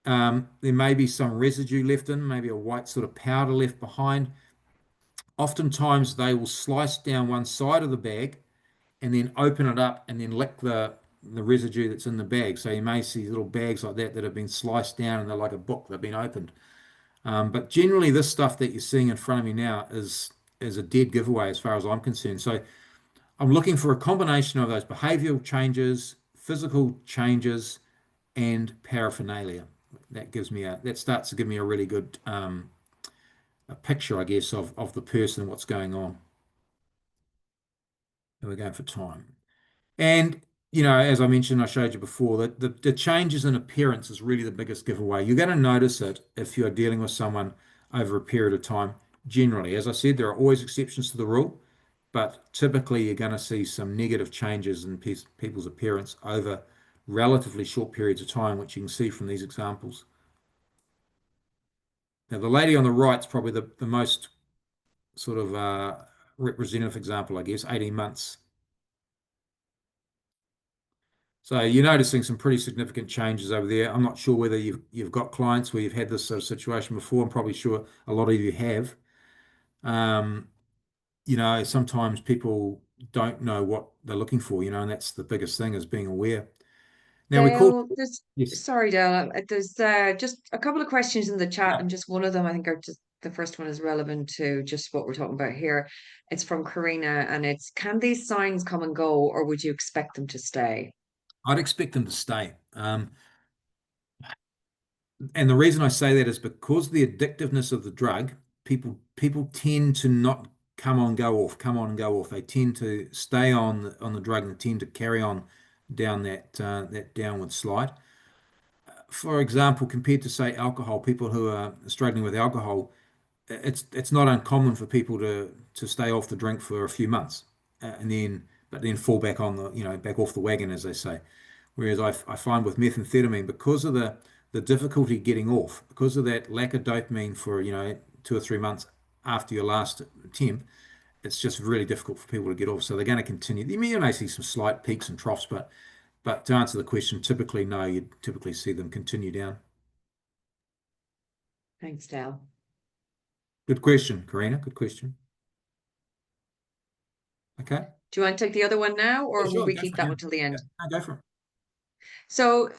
There may be some residue left in, maybe a white sort of powder left behind. Oftentimes they will slice down one side of the bag and then open it up and then lick the residue that's in the bag. So you may see little bags like that have been sliced down and they're like a book, they've been opened. But generally this stuff that you're seeing in front of me now is a dead giveaway as far as I'm concerned. So I'm looking for a combination of those behavioral changes, physical changes, and paraphernalia. That starts to give me a really good a picture, I guess, of the person and what's going on. And we're going for time. And, you know, as I mentioned, I showed you before, that the changes in appearance is really the biggest giveaway. You're going to notice it if you're dealing with someone over a period of time. Generally, as I said, there are always exceptions to the rule, but typically you're going to see some negative changes in people's appearance over relatively short periods of time, which you can see from these examples. Now, the lady on the right is probably the most sort of representative example, I guess, 18 months. So you're noticing some pretty significant changes over there. I'm not sure whether you've got clients where you've had this sort of situation before. I'm probably sure a lot of you have. You know, sometimes people don't know what they're looking for, you know, and that's the biggest thing, is being aware. Now, Dale, yes. sorry, Dale, there's just a couple of questions in the chat, and just one of them, I think, the first one is relevant to just what we're talking about here. It's from Karina, and it's, can these signs come and go, or would you expect them to stay? I'd expect them to stay. And the reason I say that is because the addictiveness of the drug, people tend to not come on and go off. They tend to stay on the drug and tend to carry on down that downward slide. For example, compared to, say, alcohol, people who are struggling with alcohol, it's not uncommon for people to stay off the drink for a few months but then fall back on back off the wagon, as they say. Whereas I find with methamphetamine, because of the difficulty getting off, because of that lack of dopamine for 2 or 3 months after your last attempt, it's just really difficult for people to get off. So they're going to continue. You may see some slight peaks and troughs, but to answer the question, typically no, you'd typically see them continue down. Thanks, Dale. Good question, Karina. Good question. Okay. Do you want to take the other one now, or Sure, will we keep that one till the end? Go for it. So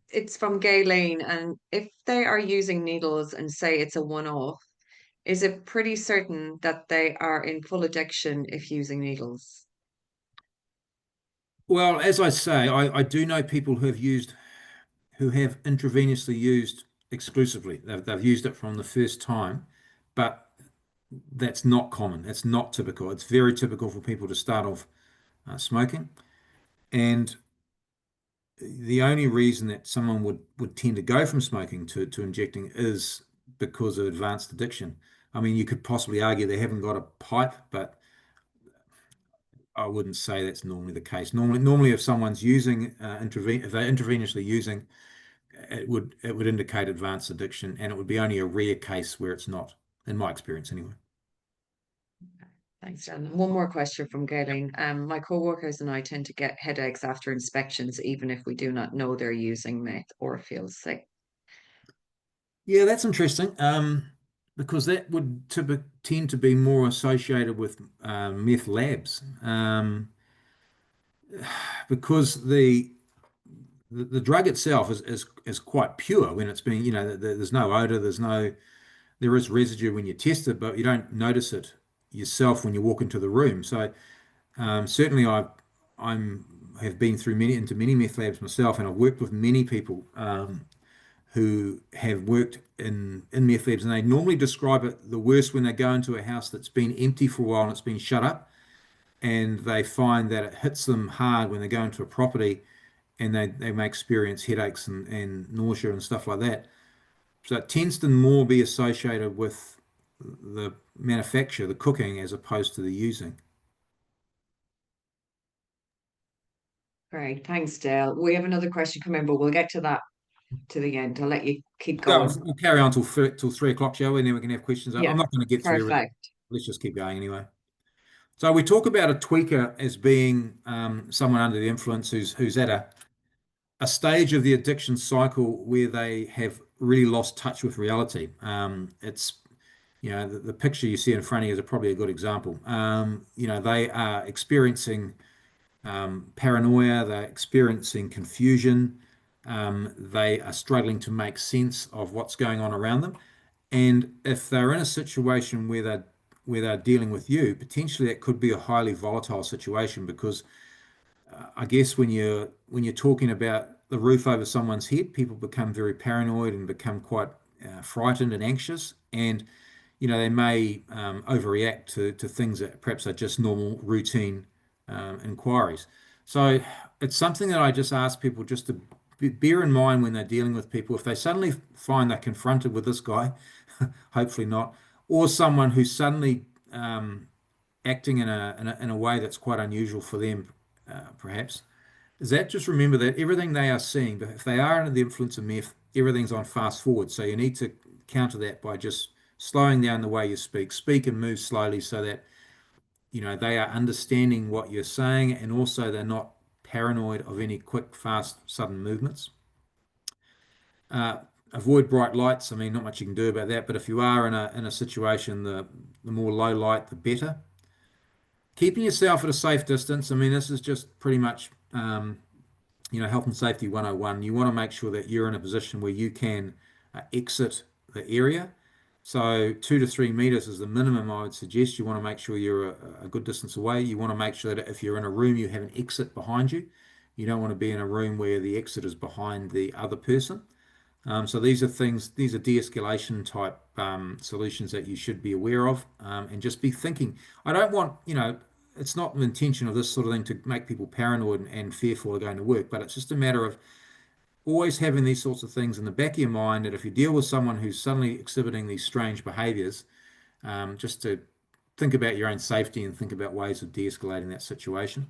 it's from Gayleen, and if they are using needles and say it's a one-off, is it pretty certain that they are in full addiction if using needles? Well, as I say, I do know people who have intravenously used exclusively. They've used it from the first time, but that's not common. It's not typical. It's very typical for people to start off smoking. And the only reason that someone would tend to go from smoking to injecting is because of advanced addiction. I mean, you could possibly argue they haven't got a pipe, but I wouldn't say that's normally the case. Normally, if someone's using if they're intravenously using, it would indicate advanced addiction, and it would be only a rare case where it's not, in my experience anyway. Thanks, Dan. One more question from Galen. My co-workers and I tend to get headaches after inspections, even if we do not know they're using meth or feel sick. Yeah, that's interesting. Because that would tend to be more associated with meth labs. Because the drug itself is quite pure when it's being, there's no odor, there is residue when you test it, but you don't notice it yourself when you walk into the room. So certainly have been through into many meth labs myself, and I've worked with many people who have worked in meth labs, and they normally describe it the worst when they go into a house that's been empty for a while and it's been shut up, and they find that it hits them hard when they go into a property, and they may experience headaches and nausea and stuff like that. So it tends to more be associated with the manufacture, the cooking, as opposed to the using. Great, thanks, Dale. We have another question coming, but we'll get to that to the end. I'll let you keep going. We'll carry on till 3 o'clock, shall we? And then we can have questions. Yeah, I'm not going to get through everything. perfect. Let's just keep going anyway. So we talk about a tweaker as being someone under the influence who's at a stage of the addiction cycle where they have really lost touch with reality. It's, the picture you see in front of you is probably a good example. They are experiencing paranoia, they're experiencing confusion, they are struggling to make sense of what's going on around them. And if they're in a situation where they're dealing with you, potentially it could be a highly volatile situation, because I guess when you're talking about the roof over someone's head, people become very paranoid and become quite frightened and anxious, and they may overreact to things that perhaps are just normal routine inquiries. So it's something that I just ask people just to bear in mind when they're dealing with people. If they suddenly find they're confronted with this guy, hopefully not, or someone who's suddenly acting in a way that's quite unusual for them, perhaps, is that just remember that everything they are seeing, but if they are under the influence of meth, everything's on fast forward. So you need to counter that by just slowing down the way you speak and move slowly, so that they are understanding what you're saying, and also they're not paranoid of any quick, fast, sudden movements. Avoid bright lights. I mean, not much you can do about that, but if you are in a situation, the more low light, the better. Keeping yourself at a safe distance. I mean, this is just pretty much health and safety 101. You want to make sure that you're in a position where you can exit the area. So 2 to 3 meters is the minimum I would suggest. You want to make sure you're a good distance away. You want to make sure that if you're in a room, you have an exit behind you. You don't want to be in a room where the exit is behind the other person. So these are de-escalation type solutions that you should be aware of, and just be thinking. I don't want, it's not the intention of this sort of thing to make people paranoid and fearful of going to work, but it's just a matter of always having these sorts of things in the back of your mind, that if you deal with someone who's suddenly exhibiting these strange behaviors, just to think about your own safety and think about ways of de-escalating that situation.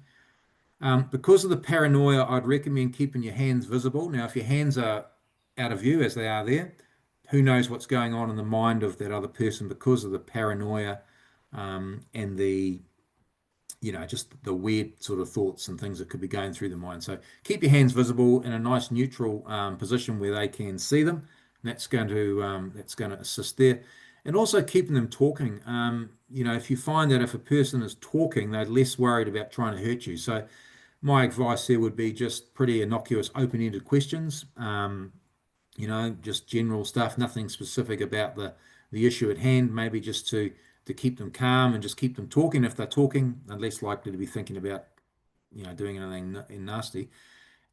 Because of the paranoia, I'd recommend keeping your hands visible. Now, if your hands are out of view as they are there, who knows what's going on in the mind of that other person because of the paranoia and the just the weird sort of thoughts and things that could be going through the mind. So keep your hands visible in a nice neutral position where they can see them. And that's going to assist there. And also keeping them talking. If you find that if a person is talking, they're less worried about trying to hurt you. So my advice there would be just pretty innocuous, open-ended questions. Just general stuff, nothing specific about the issue at hand. Maybe just to keep them calm and just keep them talking. If they're talking, they're less likely to be thinking about, doing anything nasty.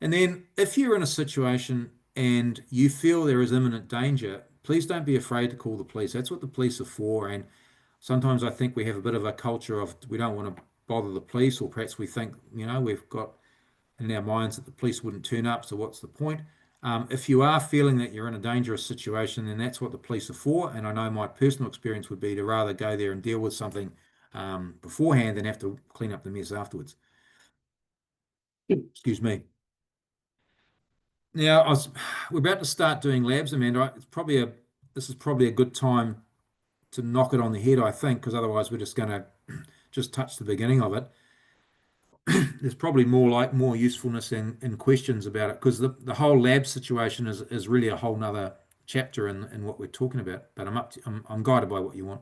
And then if you're in a situation and you feel there is imminent danger, please don't be afraid to call the police. That's what the police are for. And sometimes I think we have a bit of a culture of we don't want to bother the police, or perhaps we think, we've got in our minds that the police wouldn't turn up, so what's the point? If you are feeling that you're in a dangerous situation, then that's what the police are for. And I know my personal experience would be to rather go there and deal with something beforehand than have to clean up the mess afterwards. Excuse me. Now, we're about to start doing labs, Amanda. This is probably a good time to knock it on the head, I think, because otherwise we're just going to just touch the beginning of it. There's probably more usefulness in questions about it, because the whole lab situation is really a whole nother chapter in what we're talking about. But I'm guided by what you want.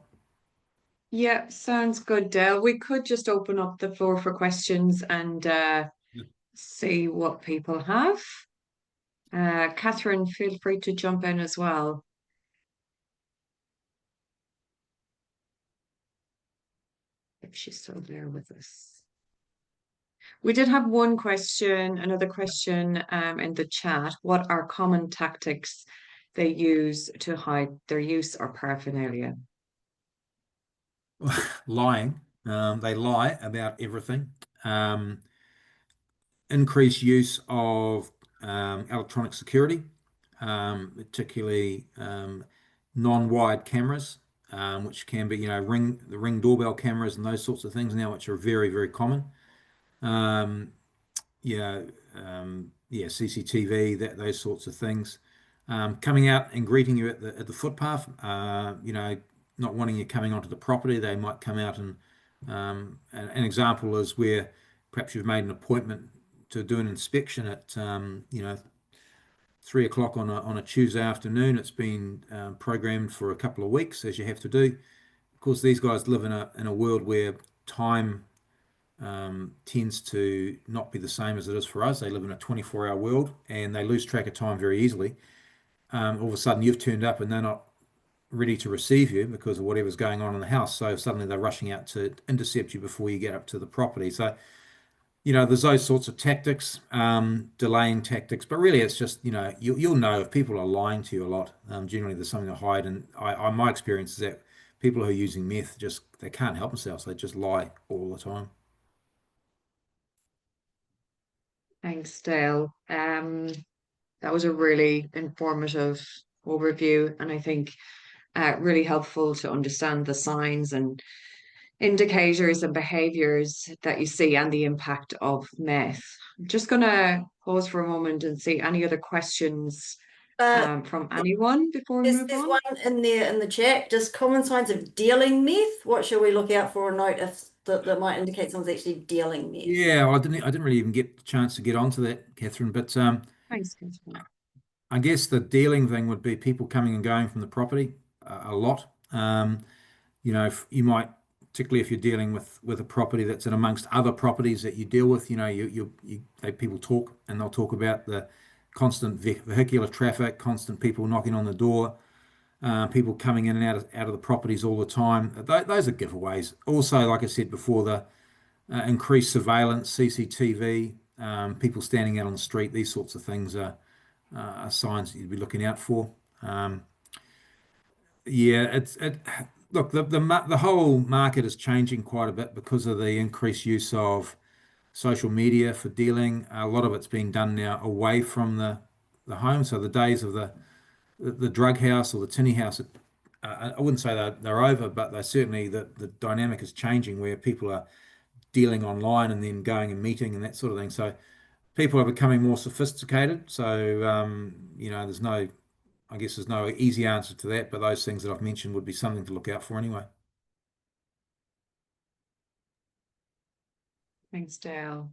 Yeah, sounds good, Dale. We could just open up the floor for questions and see what people have. Kathryn, feel free to jump in as well. If she's still there with us. We did have another question in the chat. What are common tactics they use to hide their use or paraphernalia? Lying. They lie about everything. Increased use of electronic security, particularly non-wired cameras, which can be, the ring doorbell cameras and those sorts of things now, which are very, very common. CCTV, those sorts of things. Coming out and greeting you at the footpath, not wanting you coming onto the property. They might come out and an example is where perhaps you've made an appointment to do an inspection at 3 o'clock on a Tuesday afternoon. It's been programmed for a couple of weeks, as you have to do. Of course, these guys live in a world where time tends to not be the same as it is for us. They live in a 24-hour world and they lose track of time very easily. All of a sudden you've turned up and they're not ready to receive you because of whatever's going on in the house. So suddenly they're rushing out to intercept you before you get up to the property. So, there's those sorts of tactics, delaying tactics, but really it's just, you'll know if people are lying to you a lot. Generally there's something to hide. And my experience is that people who are using meth they can't help themselves. They just lie all the time. Thanks, Dale. That was a really informative overview, and I think really helpful to understand the signs and indicators and behaviors that you see and the impact of meth. I'm just going to pause for a moment and see any other questions from anyone before we move There's on. one in there in the chat. Just common signs of dealing meth. What should we look out for or note that might indicate someone's actually dealing meth? Yeah, I didn't really even get the chance to get onto that, Kathryn. But thanks, Kathryn. I guess the dealing thing would be people coming and going from the property a lot. You might, particularly if you're dealing with a property that's in amongst other properties that you deal with, people talk and they'll talk about the constant vehicular traffic, constant people knocking on the door, people coming in and out of the properties all the time. Those are giveaways. Also, like I said before, the increased surveillance, CCTV, people standing out on the street, these sorts of things are signs that you'd be looking out for. Look, the whole market is changing quite a bit because of the increased use of social media for dealing. A lot of it's being done now away from the home. So the days of the drug house or the tinny house, I wouldn't say they're over, but they're certainly the dynamic is changing where people are dealing online and then going and meeting and that sort of thing. So people are becoming more sophisticated. So there's no easy answer to that, but those things that I've mentioned would be something to look out for anyway. Thanks, Dale.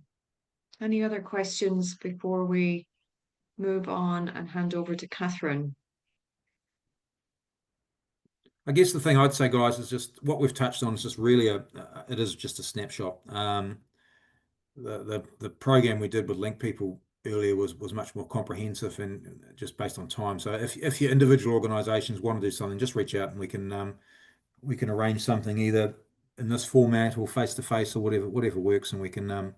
Any other questions before we move on and hand over to Kathryn? I guess the thing I'd say, guys, is just what we've touched on is just really it is just a snapshot. The program we did with Link People earlier was much more comprehensive and just based on time. So if your individual organisations want to do something, just reach out and we can arrange something either in this format or face to face or whatever works, and we can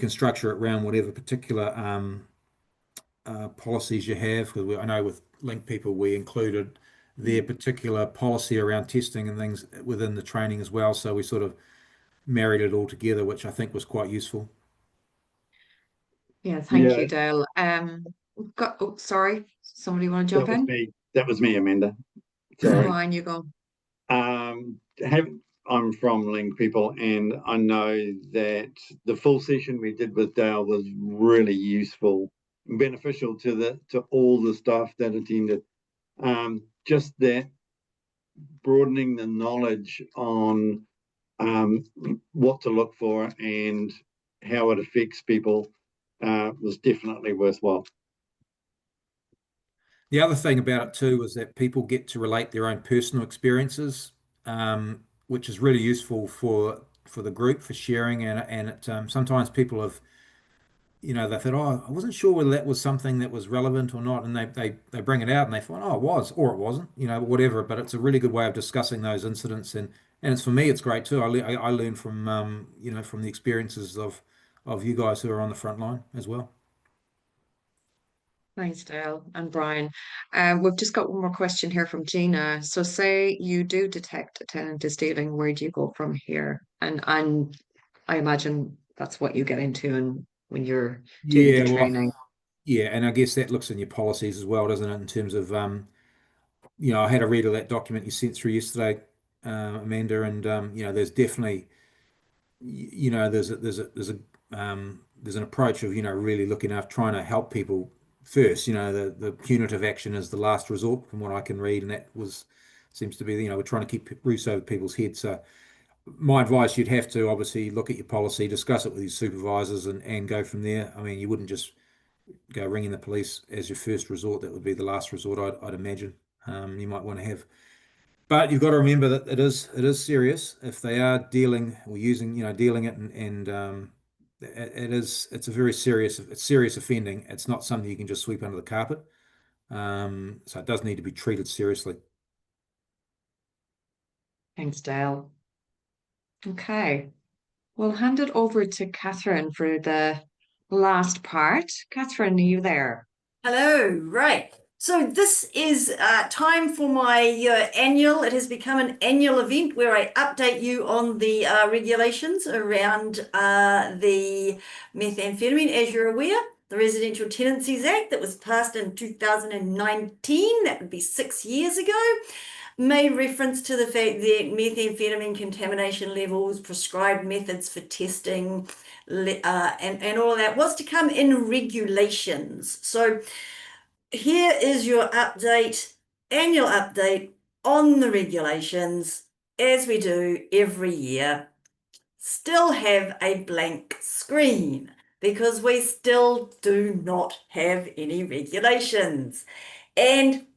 structure it around whatever particular policies you have. Because I know with Link People we included their particular policy around testing and things within the training as well. So we sort of married it all together, which I think was quite useful. Yeah, thank Yeah, you, Dale. We've got, oh, sorry, somebody want to that jump was in? me. That was me, Amanda. Go Sorry. on, you go. Have, I'm from Link People, and I know that the full session we did with Dale was really useful and beneficial to all the staff that attended. Just that broadening the knowledge on what to look for and how it affects people was definitely worthwhile. The other thing about it too is that people get to relate their own personal experiences, which is really useful for the group for sharing. And it, sometimes people have, you know, they thought, oh, I wasn't sure whether that was something that was relevant or not, and they bring it out and they find, oh, it was, or it wasn't, you know, whatever. But it's a really good way of discussing those incidents, and it's for me, it's great too. I learn from you know, from the experiences of you guys who are on the front line as well. Thanks, Dale and Brian. We've just got one more question here from Gina. So say you do detect a tenant is stealing, where do you go from here? And I imagine that's what you get into and when you're doing the Yeah, well, training. yeah, and I guess that looks in your policies as well, doesn't it? In terms of, you know, I had a read of that document you sent through yesterday, Amanda, and you know, there's definitely, you know, there's an approach of, you know, really looking after trying to help people first. You know, the punitive action is the last resort, from what I can read, and that seems to be, you know, we're trying to keep roofs over people's heads. So my advice, you'd have to obviously look at your policy, discuss it with your supervisors, and go from there. I mean, you wouldn't just go ringing the police as your first resort. That would be the last resort, I'd imagine. You might want to have, but you've got to remember that it is serious if they are dealing or using, you know, dealing it, and it's a very serious, it's serious offending. It's not something you can just sweep under the carpet. So it does need to be treated seriously. Thanks, Dale. Okay, we'll hand it over to Kathryn for the last part. Kathryn, are you there? Hello, right. So this is time for my annual, it has become an annual event where I update you on the regulations around the methamphetamine. As you're aware, the Residential Tenancies Act that was passed in 2019, that would be 6 years ago, made reference to the fact that methamphetamine contamination levels, prescribed methods for testing, and all of that was to come in regulations. So here is your update, annual update on the regulations, as we do every year. Still have a blank screen because we still do not have any regulations. And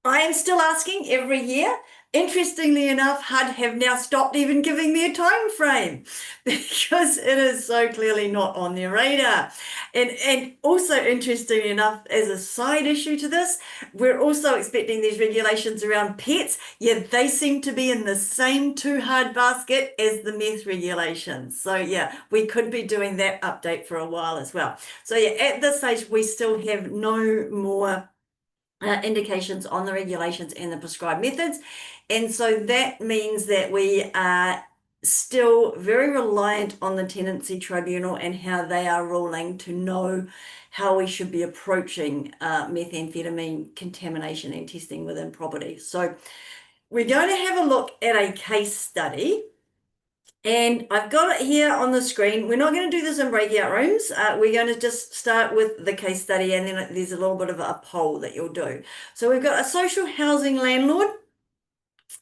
I am still asking every year. Interestingly enough, HUD have now stopped even giving me a time frame because it is so clearly not on their radar. And also, interestingly enough, as a side issue to this, we're also expecting these regulations around pets. Yeah, they seem to be in the same too hard basket as the meth regulations. So yeah, we could be doing that update for a while as well. So yeah, at this stage, we still have no more indications on the regulations and the prescribed methods. And so that means that we are still very reliant on the Tenancy Tribunal and how they are ruling to know how we should be approaching methamphetamine contamination and testing within property. So we're going to have a look at a case study. And I've got it here on the screen. We're not going to do this in breakout rooms. We're going to just start with the case study, and then there's a little bit of a poll that you'll do. So we've got a social housing landlord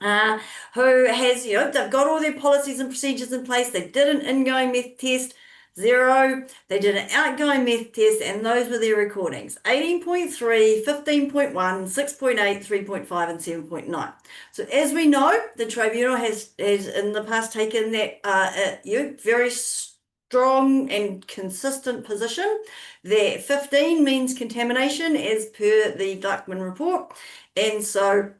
who has, you know, they've got all their policies and procedures in place. They did an ingoing meth test, 0. They did an outgoing meth test, and those were their recordings: 18.3, 15.1, 6.8, 3.5, and 7.9. So as we know, the tribunal has in the past taken that very strong and consistent position that 15 means contamination as per the Gluckman report. And so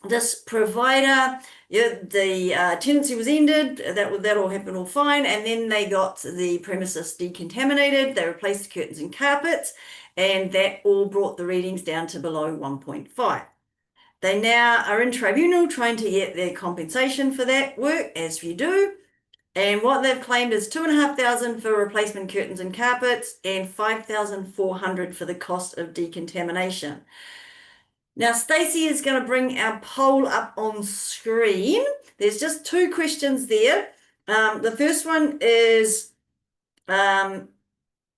this provider, the tenancy was ended, that all happened all fine, and then they got the premises decontaminated, they replaced the curtains and carpets, and that all brought the readings down to below 1.5. They now are in tribunal trying to get their compensation for that work, as you do. And what they've claimed is $2,500 for replacement curtains and carpets and $5,400 for the cost of decontamination. Now, Stacey is going to bring our poll up on screen. There's just 2 questions there. The first one is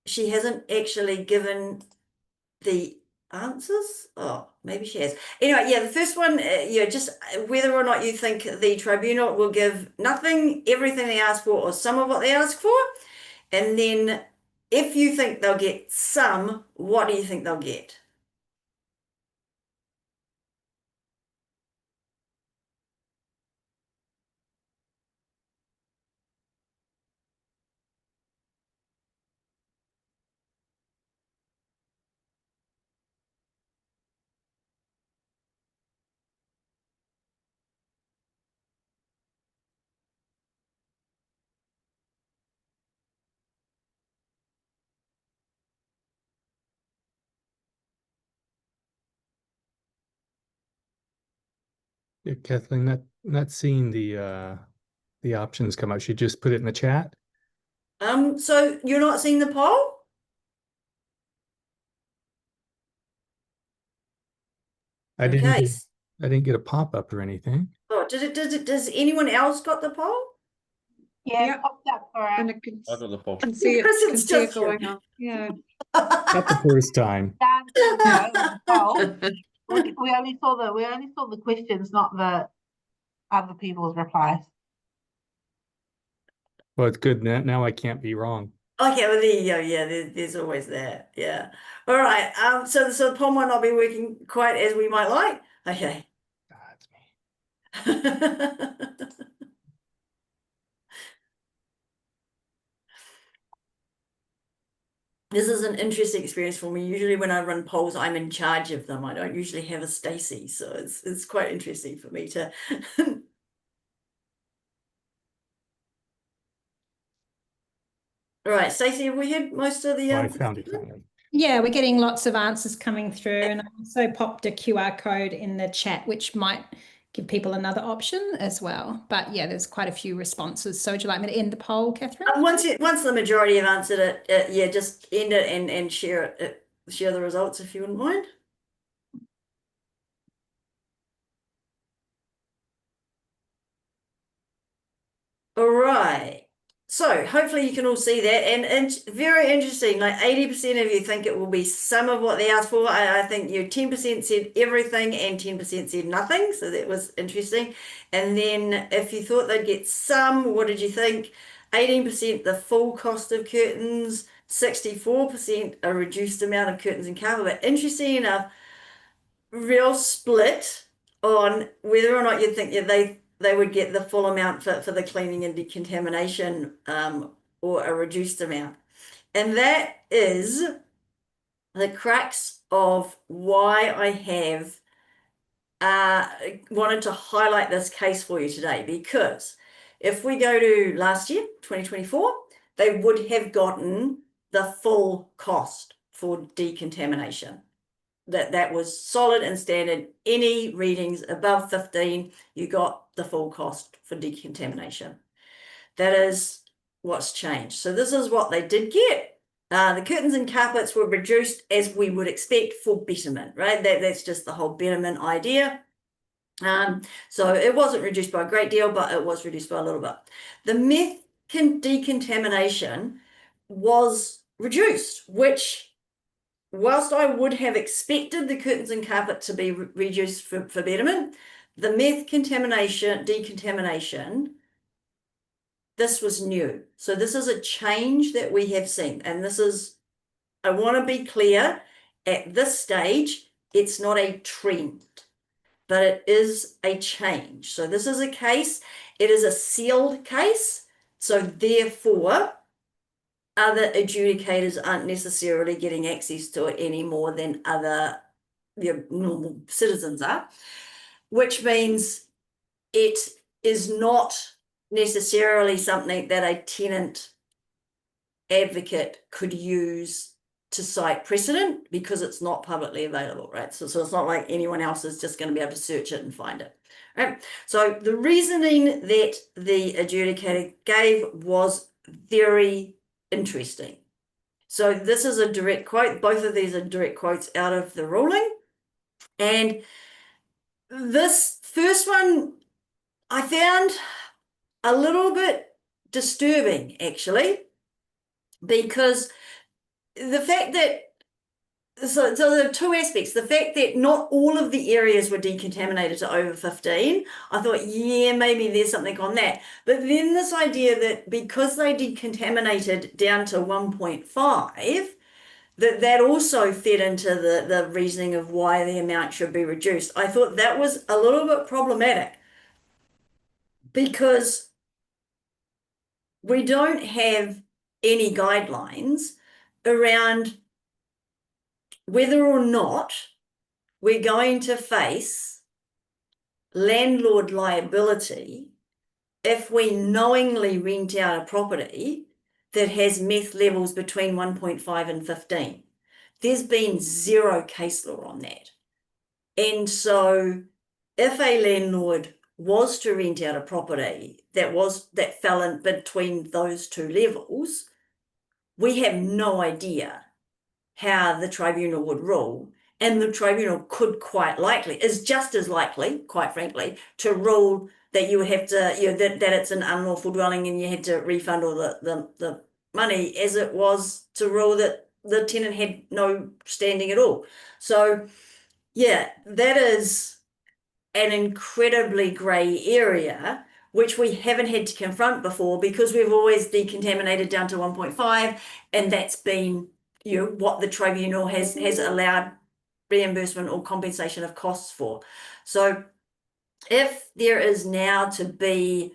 she hasn't actually given the answers. Oh, maybe she has. Anyway, yeah, the first one, just whether or not you think the tribunal will give nothing, everything they ask for, or some of what they ask for. And then if you think they'll get some, what do you think they'll get? Yeah, Kathleen, not seeing the options come up. She just put it in the chat. So you're not seeing the poll? I didn't get a pop-up or anything. Oh, does anyone else got the poll? Yeah, it popped up for us. And I can see it, Because can it's see it just you. going on. Yeah. Not the first time. We only saw the questions, not the other people's replies. Well, it's good. Now I can't be wrong. Okay, well, there you go. Yeah, there's always that. Yeah. All right. So the poll might not be working quite as we might like. Okay. That's me. This is an interesting experience for me. Usually when I run polls, I'm in charge of them. I don't usually have a Stacey, so it's quite interesting for me to All right, Stacey, have we had most of the I found it finally. Yeah, we're getting lots of answers coming through, and I also popped a QR code in the chat, which might give people another option as well. But yeah, there's quite a few responses. So would you like me to end the poll, Kathryn? Once the majority have answered it, yeah, just end it and share it, share the results if you wouldn't mind. All right. So hopefully you can all see that, and it's very interesting. Like 80% of you think it will be some of what they asked for. I think 10% said everything and 10% said nothing. So that was interesting. And then if you thought they'd get some, what did you think? 18% the full cost of curtains, 64% a reduced amount of curtains and carpet. But interesting enough, real split on whether or not you'd think they would get the full amount for the cleaning and decontamination or a reduced amount. And that is the crux of why I have wanted to highlight this case for you today, because if we go to last year, 2024, they would have gotten the full cost for decontamination. That was solid and standard. Any readings above 15, you got the full cost for decontamination. That is what's changed. So this is what they did get. The curtains and carpets were reduced as we would expect for betterment, right? That's just the whole betterment idea. So it wasn't reduced by a great deal, but it was reduced by a little bit. The meth decontamination was reduced, which, whilst I would have expected the curtains and carpet to be reduced for betterment, the meth decontamination, this was new. So this is a change that we have seen. And this is, I want to be clear, at this stage, it's not a trend, but it is a change. So this is a case, it is a sealed case. So therefore, other adjudicators aren't necessarily getting access to it any more than other normal citizens are, which means it is not necessarily something that a tenant advocate could use to cite precedent because it's not publicly available, right? So it's not like anyone else is just going to be able to search it and find it, right? So the reasoning that the adjudicator gave was very interesting. So this is a direct quote. Both of these are direct quotes out of the ruling. And this first one I found a little bit disturbing, actually, because the fact that, so there are two aspects. The fact that not all of the areas were decontaminated to over 15, I thought, yeah, maybe there's something on that. But then this idea that because they decontaminated down to 1.5, that also fed into the reasoning of why the amount should be reduced. I thought that was a little bit problematic because we don't have any guidelines around whether or not we're going to face landlord liability if we knowingly rent out a property that has meth levels between 1.5 and 15. There's been zero case law on that. And so if a landlord was to rent out a property that fell in between those two levels, we have no idea how the tribunal would rule. And the tribunal could quite likely, is just as likely, quite frankly, to rule that you would have to, that it's an unlawful dwelling and you had to refund all the money, as it was to rule that the tenant had no standing at all. So yeah, that is an incredibly grey area, which we haven't had to confront before because we've always decontaminated down to 1.5, and that's been what the tribunal has allowed reimbursement or compensation of costs for. So if there is now to be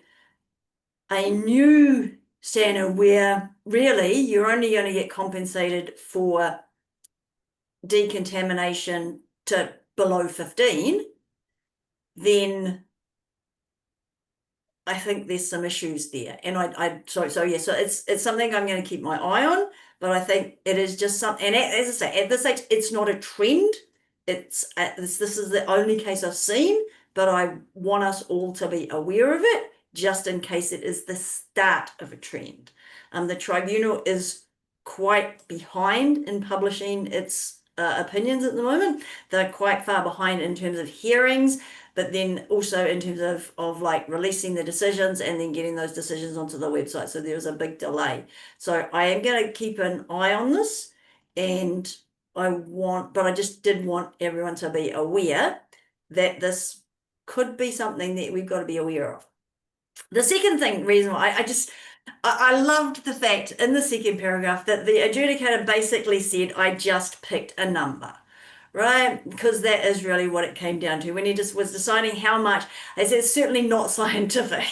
a new standard where really you're only going to get compensated for decontamination to below 15, then I think there's some issues there. And so it's something I'm going to keep my eye on, but I think it is just something, and as I say, at this stage, it's not a trend. This is the only case I've seen, but I want us all to be aware of it, just in case it is the start of a trend. The tribunal is quite behind in publishing its opinions at the moment. They're quite far behind in terms of hearings, but then also in terms of like releasing the decisions and then getting those decisions onto the website. So there was a big delay. So I am going to keep an eye on this, and but I just did want everyone to be aware that this could be something that we've got to be aware of. The second reason why I loved the fact in the second paragraph that the adjudicator basically said, I just picked a number, right? Because that is really what it came down to. When he just was deciding how much, they said it's certainly not scientific,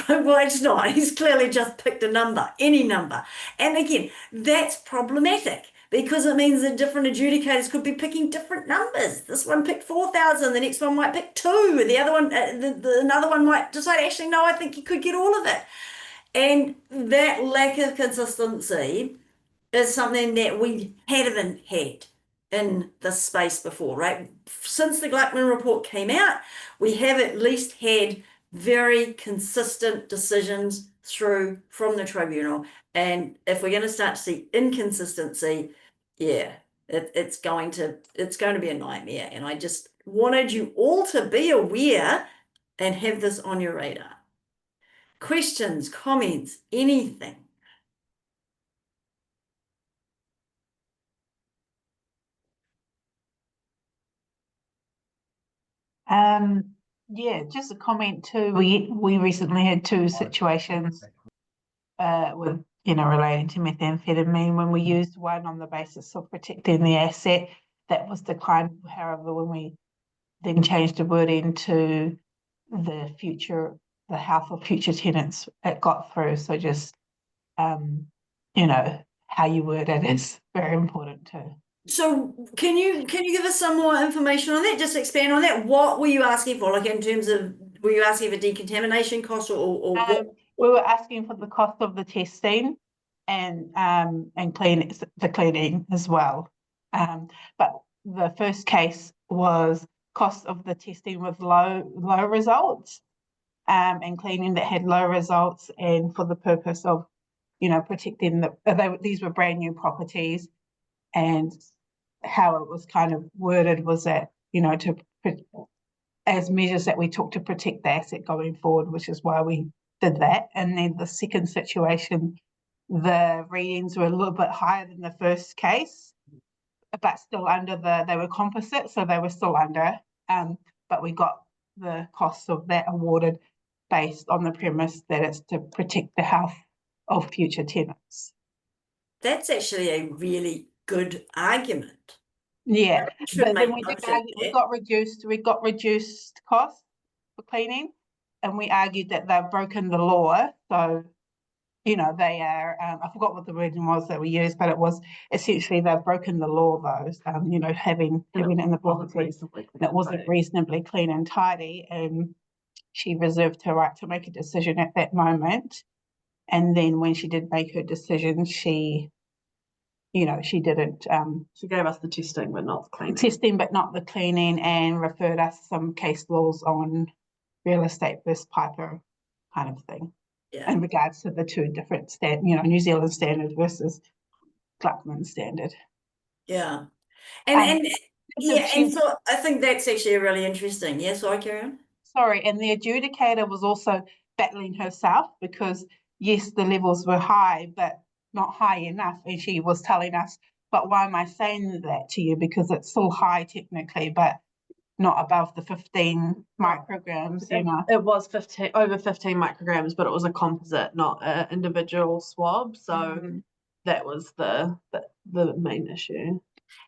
right? Well, it's not. He's clearly just picked a number, any number. And again, that's problematic because it means that different adjudicators could be picking different numbers. This one picked 4,000, the next one might pick 2, the other one, another one might decide, actually, no, I think you could get all of it. And that lack of consistency is something that we haven't had in this space before, right? Since the Gluckman report came out, we have at least had very consistent decisions through from the tribunal. And if we're going to start to see inconsistency, yeah, it's going to be a nightmare. And I just wanted you all to be aware and have this on your radar. Questions, comments, anything? Yeah, just a comment too. We recently had 2 situations with relating to methamphetamine when we used one on the basis of protecting the asset that was declined. However, when we then changed the wording to the health of future tenants, it got through. So just how you word it is very important too. So can you give us some more information on that? Just expand on that. What were you asking for? Like in terms of, were you asking for decontamination costs or what? We were asking for the cost of the testing and clean the cleaning as well. But the first case was cost of the testing with low results, and cleaning that had low results, and for the purpose of, you know, protecting these were brand new properties, and how it was kind of worded was that, you know, as measures that we took to protect the asset going forward, which is why we did that. And then the second situation, the readings were a little bit higher than the first case, but still under they were composite, so they were still under, but we got the cost of that awarded based on the premise that it's to protect the health of future tenants. That's actually a really good argument. Yeah, Should but make then we did note of argue, we got reduced costs for cleaning, and we argued that they've broken the law. So, you know, they are, I forgot what the wording was that we used, but it was essentially they've broken the law, those, you know, having it in the properties, and it wasn't reasonably clean and tidy, and she reserved her right to make a decision at that moment. And then when she did make her decision, she, you know, she didn't, She gave us the testing, but not the cleaning. Testing, but not the cleaning, and referred us some case laws on real estate versus Piper kind of thing. Yeah. In regards to the two different you know, New Zealand standard versus Gluckman standard. Yeah. And yeah, she- and so I think that's actually really interesting. Yeah, sorry, carry on. Sorry, and the adjudicator was also battling herself, because yes, the levels were high, but not high enough. And she was telling us, but why am I saying that to you? Because it's still high technically, but not above the 15 micrograms, you know. It was over 15 micrograms, but it was a composite, not an individual swab. So that was the main issue.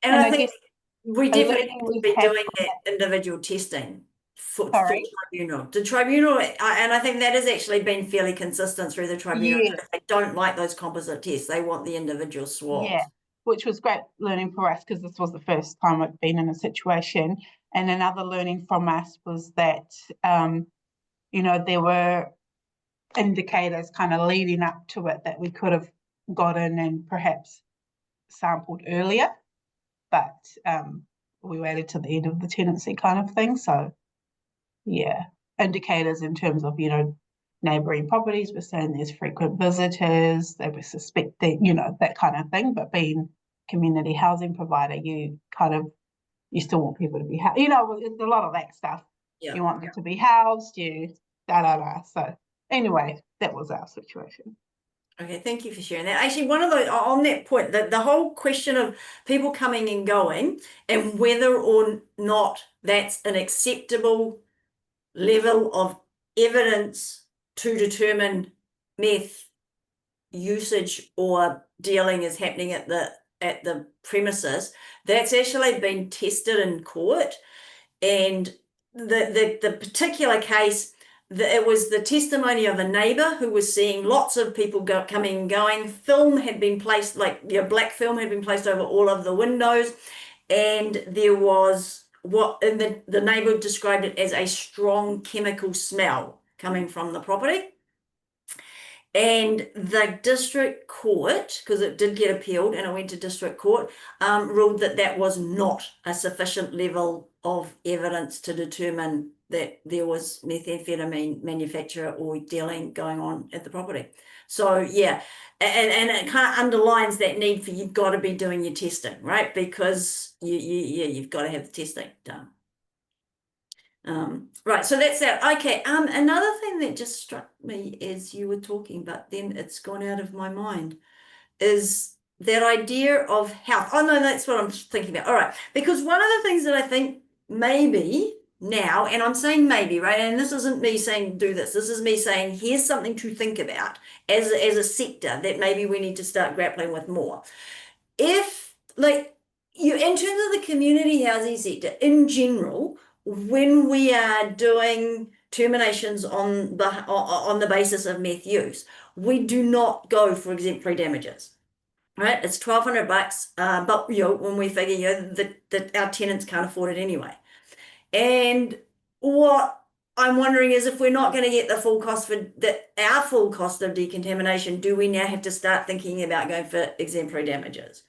And I think guess we definitely need to be doing that individual testing for tribunal. The tribunal, and I think that has actually been fairly consistent through the tribunal. Yeah. They don't like those composite tests. They want the individual swabs. Yeah, which was great learning for us, because this was the first time I'd been in a situation. And another learning from us was that, you know, there were indicators kind of leading up to it that we could have gotten and perhaps sampled earlier, but we waited to the end of the tenancy kind of thing. So yeah, indicators in terms of, you know, neighbouring properties were saying there's frequent visitors, they were suspecting, you know, that kind of thing. But being community housing provider, you still want people to be, you know, it's a lot of that stuff. Yeah. You want them to be housed, So anyway, that was our situation. Okay, thank you for sharing that. Actually, one of those, on that point, the whole question of people coming and going and whether or not that's an acceptable level of evidence to determine meth usage or dealing is happening at the premises, that's actually been tested in court. And the particular case, it was the testimony of a neighbour who was seeing lots of people coming and going. Film had been placed, like, you know, black film had been placed over all of the windows, and there was and the neighbour described it as a strong chemical smell coming from the property. And the district court, because it did get appealed and it went to district court, ruled that that was not a sufficient level of evidence to determine that there was methamphetamine manufacture or dealing going on at the property. So yeah, and it kind of underlines that need for, you've got to be doing your testing, right? Because you've got to have the testing done. Right, so that's that. Okay, another thing that just struck me as you were talking, but then it's gone out of my mind, is that idea of health. Oh no, that's what I'm thinking about. All right, because one of the things that I think maybe now, and I'm saying maybe, right, and this isn't me saying do this is me saying here's something to think about as a sector that maybe we need to start grappling with more. If, like, you, in terms of the community housing sector in general, when we are doing terminations on the basis of meth use, we do not go for exemplary damages, right? It's $1,200, but you know, when we figure, you know, that our tenants can't afford it anyway. And what I'm wondering is if we're not going to get the full cost for our full cost of decontamination, do we now have to start thinking about going for exemplary damages?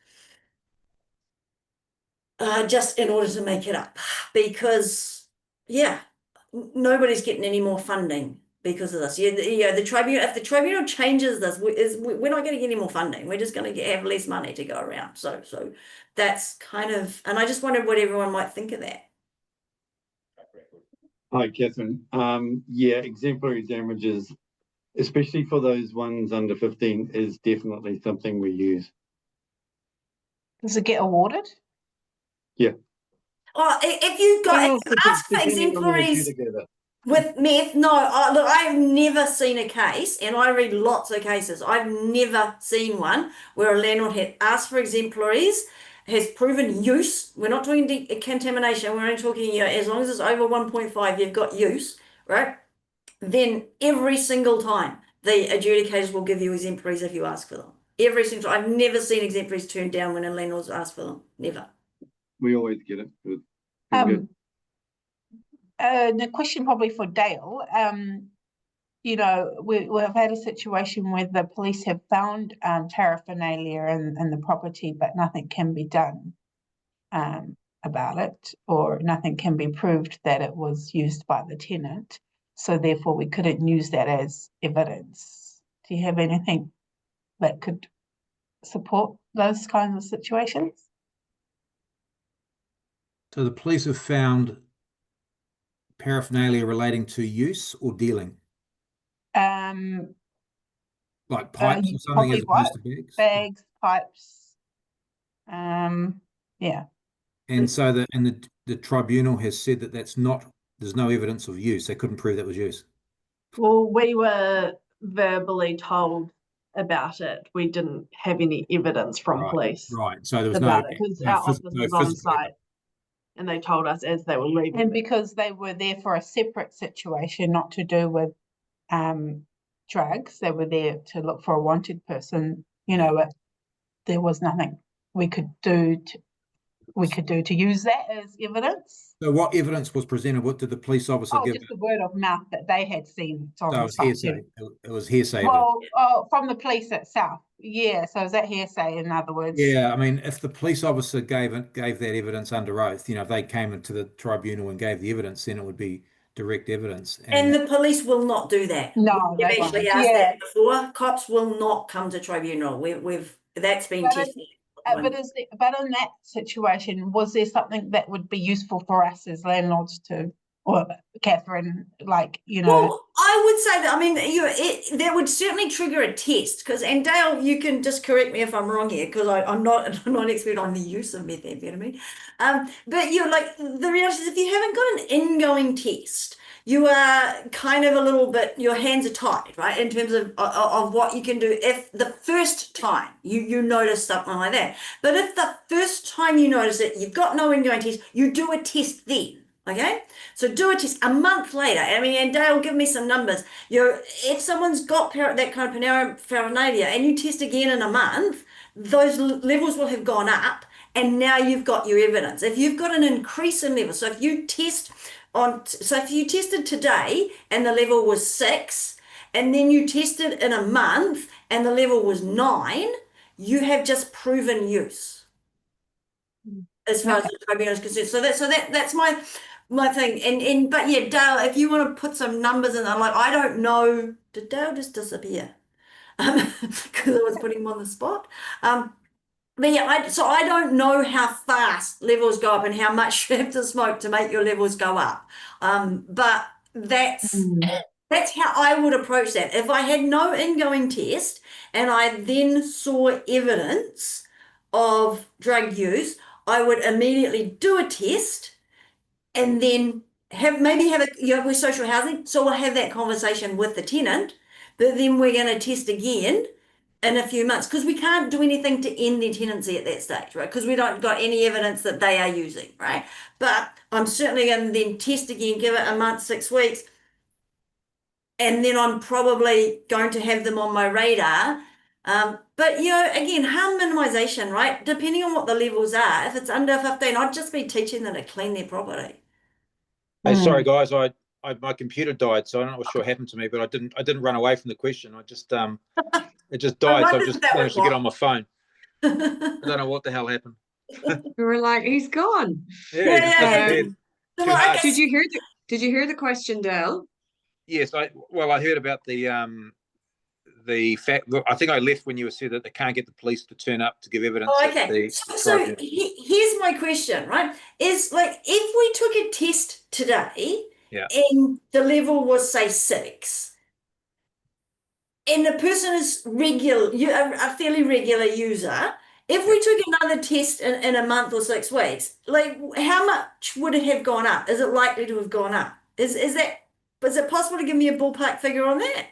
Just in order to make it up, because yeah, nobody's getting any more funding because of this. The tribunal, if the tribunal changes this, we're not going to get any more funding. We're just going to have less money to go around. So that's kind of, and I just wondered what everyone might think of that. Hi, Kathryn. Yeah, exemplary damages, especially for those ones under 15, is definitely something we use. Does it get awarded? Yeah. Oh, if you ask for exemplaries with meth, no, look, I've never seen a case, and I read lots of cases. I've never seen one where a landlord had asked for exemplaries, has proven use. We're not talking decontamination. We're only talking, as long as it's over 1.5, you've got use, right? Then every single time the adjudicators will give you exemplaries if you ask for them. Every single time. I've never seen exemplaries turned down when a landlord's asked for them. Never. We always get it. The question probably for Dale. We've had a situation where the police have found paraphernalia in the property, but nothing can be done about it, or nothing can be proved that it was used by the tenant. So therefore, we couldn't use that as evidence. Do you have anything that could support those kinds of situations? So the police have found paraphernalia relating to use or dealing? Like pipes or something as opposed to bags? Bags, pipes. Yeah. And so the tribunal has said that there's no evidence of use. They couldn't prove that was use. Well, we were verbally told about it. We didn't have any evidence from police. Right. So there was about it because our office was on site, and they told us as they were leaving. And because they were there for a separate situation, not to do with drugs, they were there to look for a wanted person. There was nothing we could do to use that as evidence. So what evidence was presented? What did the police officer give? Just the word of mouth that they had seen. So it was hearsay. It was hearsay. Well, from the police itself. Yeah. So is that hearsay, in other words? Yeah. I mean, if the police officer gave that evidence under oath, if they came into the tribunal and gave the evidence, then it would be direct evidence. And the police will not do that. No, we've actually asked that before. Cops will not come to tribunal. That's been tested. But in that situation, was there something that would be useful for us as landlords to, or Kathryn, Well, I would say that, I mean, that would certainly trigger a test, and Dale, you can just correct me if I'm wrong here, because I'm not an expert on the use of methamphetamine. But the reality is, if you haven't got an ingoing test, you are kind of a little bit, your hands are tied, right, in terms of what you can do if the first time you notice something like that. But if the first time you notice it, you've got no ingoing test, you do a test then. Okay, so do a test a month later. I mean, and Dale, give me some numbers. If someone's got that kind of paraphernalia and you test again in a month, those levels will have gone up, and now you've got your evidence. If you've got an increase in levels, so if you tested today and the level was 6, and then you tested in a month and the level was 9, you have just proven use. As far as the tribunal is concerned. So that's my thing. But yeah, Dale, if you want to put some numbers in there, I don't know. Did Dale just disappear? Because I was putting him on the spot. But yeah, I don't know how fast levels go up and how much you have to smoke to make your levels go up. But that's how I would approach that. If I had no ingoing test and I then saw evidence of drug use, I would immediately do a test and then with social housing. So we'll have that conversation with the tenant, but then we're going to test again in a few months, because we can't do anything to end their tenancy at that stage, right? Because we don't got any evidence that they are using, right? But I'm certainly going to then test again, give it a month, 6 weeks, and then I'm probably going to have them on my radar. But again, harm minimization, right? Depending on what the levels are, if it's under 15, I'd just be teaching them to clean their property. Hey, sorry guys, I my computer died, so I'm not sure what happened to me, but I didn't run away from the question. I just it just died, so I've just managed to get on my phone. I don't know what the hell happened. We were like, he's gone. Yeah, he just disappeared. Too hard. Did you hear the question, Dale? Yes, I heard about the fact. Look, I think I left when you said that they can't get the police to turn up to give evidence. Oh, okay. So here's my question, right? Is like if we took a test today, yeah, and the level was say 6, and the person is a fairly regular user. If we took another test in a month or 6 weeks, like how much would it have gone up? Is it likely to have gone up? Is it possible to give me a ballpark figure on that?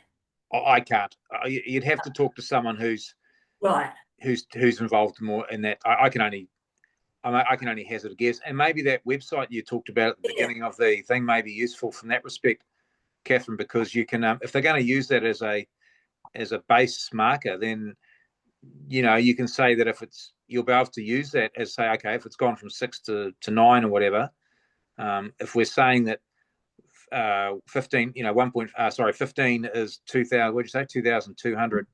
I can't. You'd have to talk to someone who's involved more in that. I can only hazard a guess, and maybe that website you talked about at the beginning of the thing may be useful from that respect, Kathryn, because you can if they're going to use that as a base marker, then you can say that you'll be able to use that as say, okay, if it's gone from 6 to 9 or whatever, if we're saying that 15 15 is 2,000, what'd you say, 2,200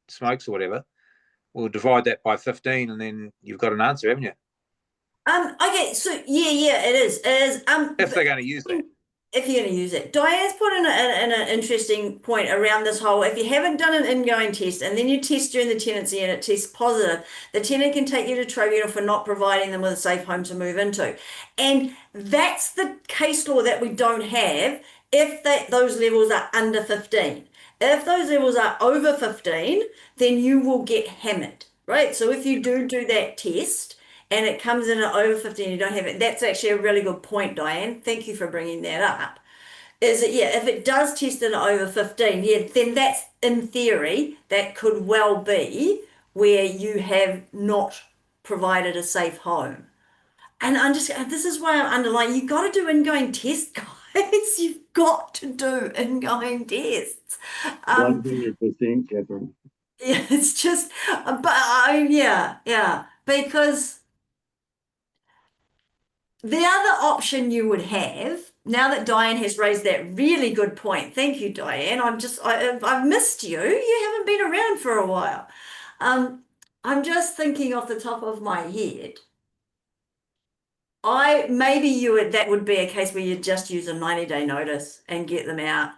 smokes or whatever, we'll divide that by 15 and then you've got an answer, haven't you? Okay, so yeah, it is if they're going to use that. If you're going to use it. Diane's put in an interesting point around this whole, if you haven't done an ingoing test and then you test during the tenancy and it tests positive, the tenant can take you to tribunal for not providing them with a safe home to move into. And that's the case law that we don't have if those levels are under 15. If those levels are over 15, then you will get hammered, right? So if you do that test, and it comes in at over 15, you don't have it. That's actually a really good point, Diane. Thank you for bringing that up. Is it, yeah, if it does test in over 15, yeah, then that's, in theory, that could well be where you have not provided a safe home. And this is why I'm underlining, you've got to do ingoing tests, guys. You've got to do ingoing tests. 100%, Kathryn. Yeah, it's just, yeah, because the other option you would have, now that Diane has raised that really good point, thank you, Diane. I've missed you. You haven't been around for a while. I'm just thinking off the top of my head. That would be a case where you just use a 90-day notice and get them out,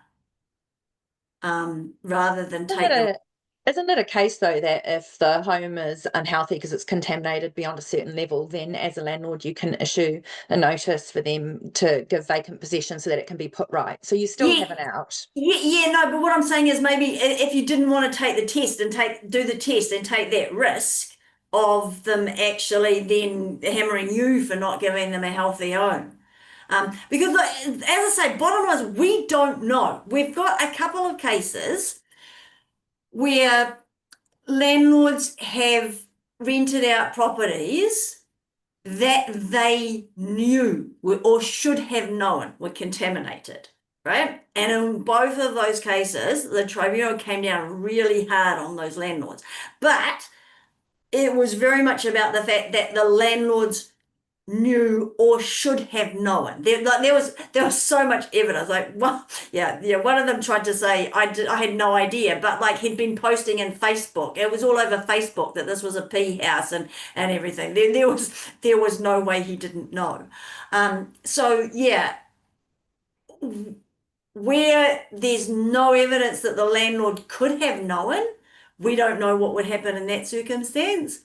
rather than take. Isn't it a case though that if the home is unhealthy because it's contaminated beyond a certain level, then as a landlord you can issue a notice for them to give vacant possession so that it can be put right? So you still have an out. No, but what I'm saying is maybe if you didn't want to take the test and do the test and take that risk of them actually then hammering you for not giving them a healthy home. Because as I say, bottom line is we don't know. We've got a couple of cases where landlords have rented out properties that they knew or should have known were contaminated, right? And in both of those cases, the tribunal came down really hard on those landlords. But it was very much about the fact that the landlords knew or should have known. There was so much evidence. Like, well, yeah. One of them tried to say I had no idea, but like he'd been posting in Facebook. It was all over Facebook that this was a pea house and everything. There was no way he didn't know. So yeah, where there's no evidence that the landlord could have known, we don't know what would happen in that circumstance.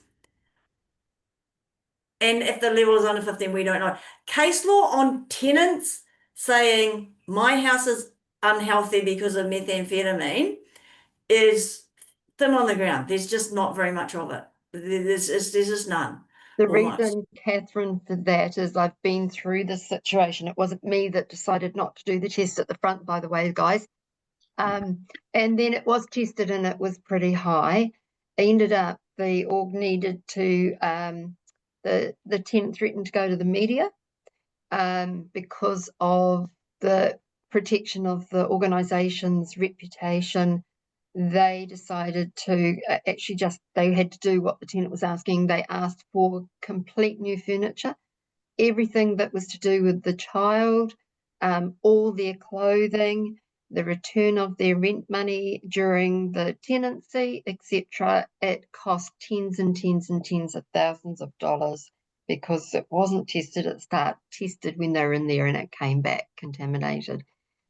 And if the level is under 15, we don't know. Case law on tenants saying my house is unhealthy because of methamphetamine is thin on the ground. There's just not very much of it. There's just none. The reason, Kathryn, for that is I've been through this situation. It wasn't me that decided not to do the test at the front, by the way, guys. And then it was tested and it was pretty high. Ended up the org needed to the tenant threatened to go to the media because of the protection of the organisation's reputation. They decided to they had to do what the tenant was asking. They asked for complete new furniture, everything that was to do with the child, all their clothing, the return of their rent money during the tenancy, etc. It cost tens and tens and tens of thousands of dollars because it wasn't tested. It started tested when they were in there and it came back contaminated.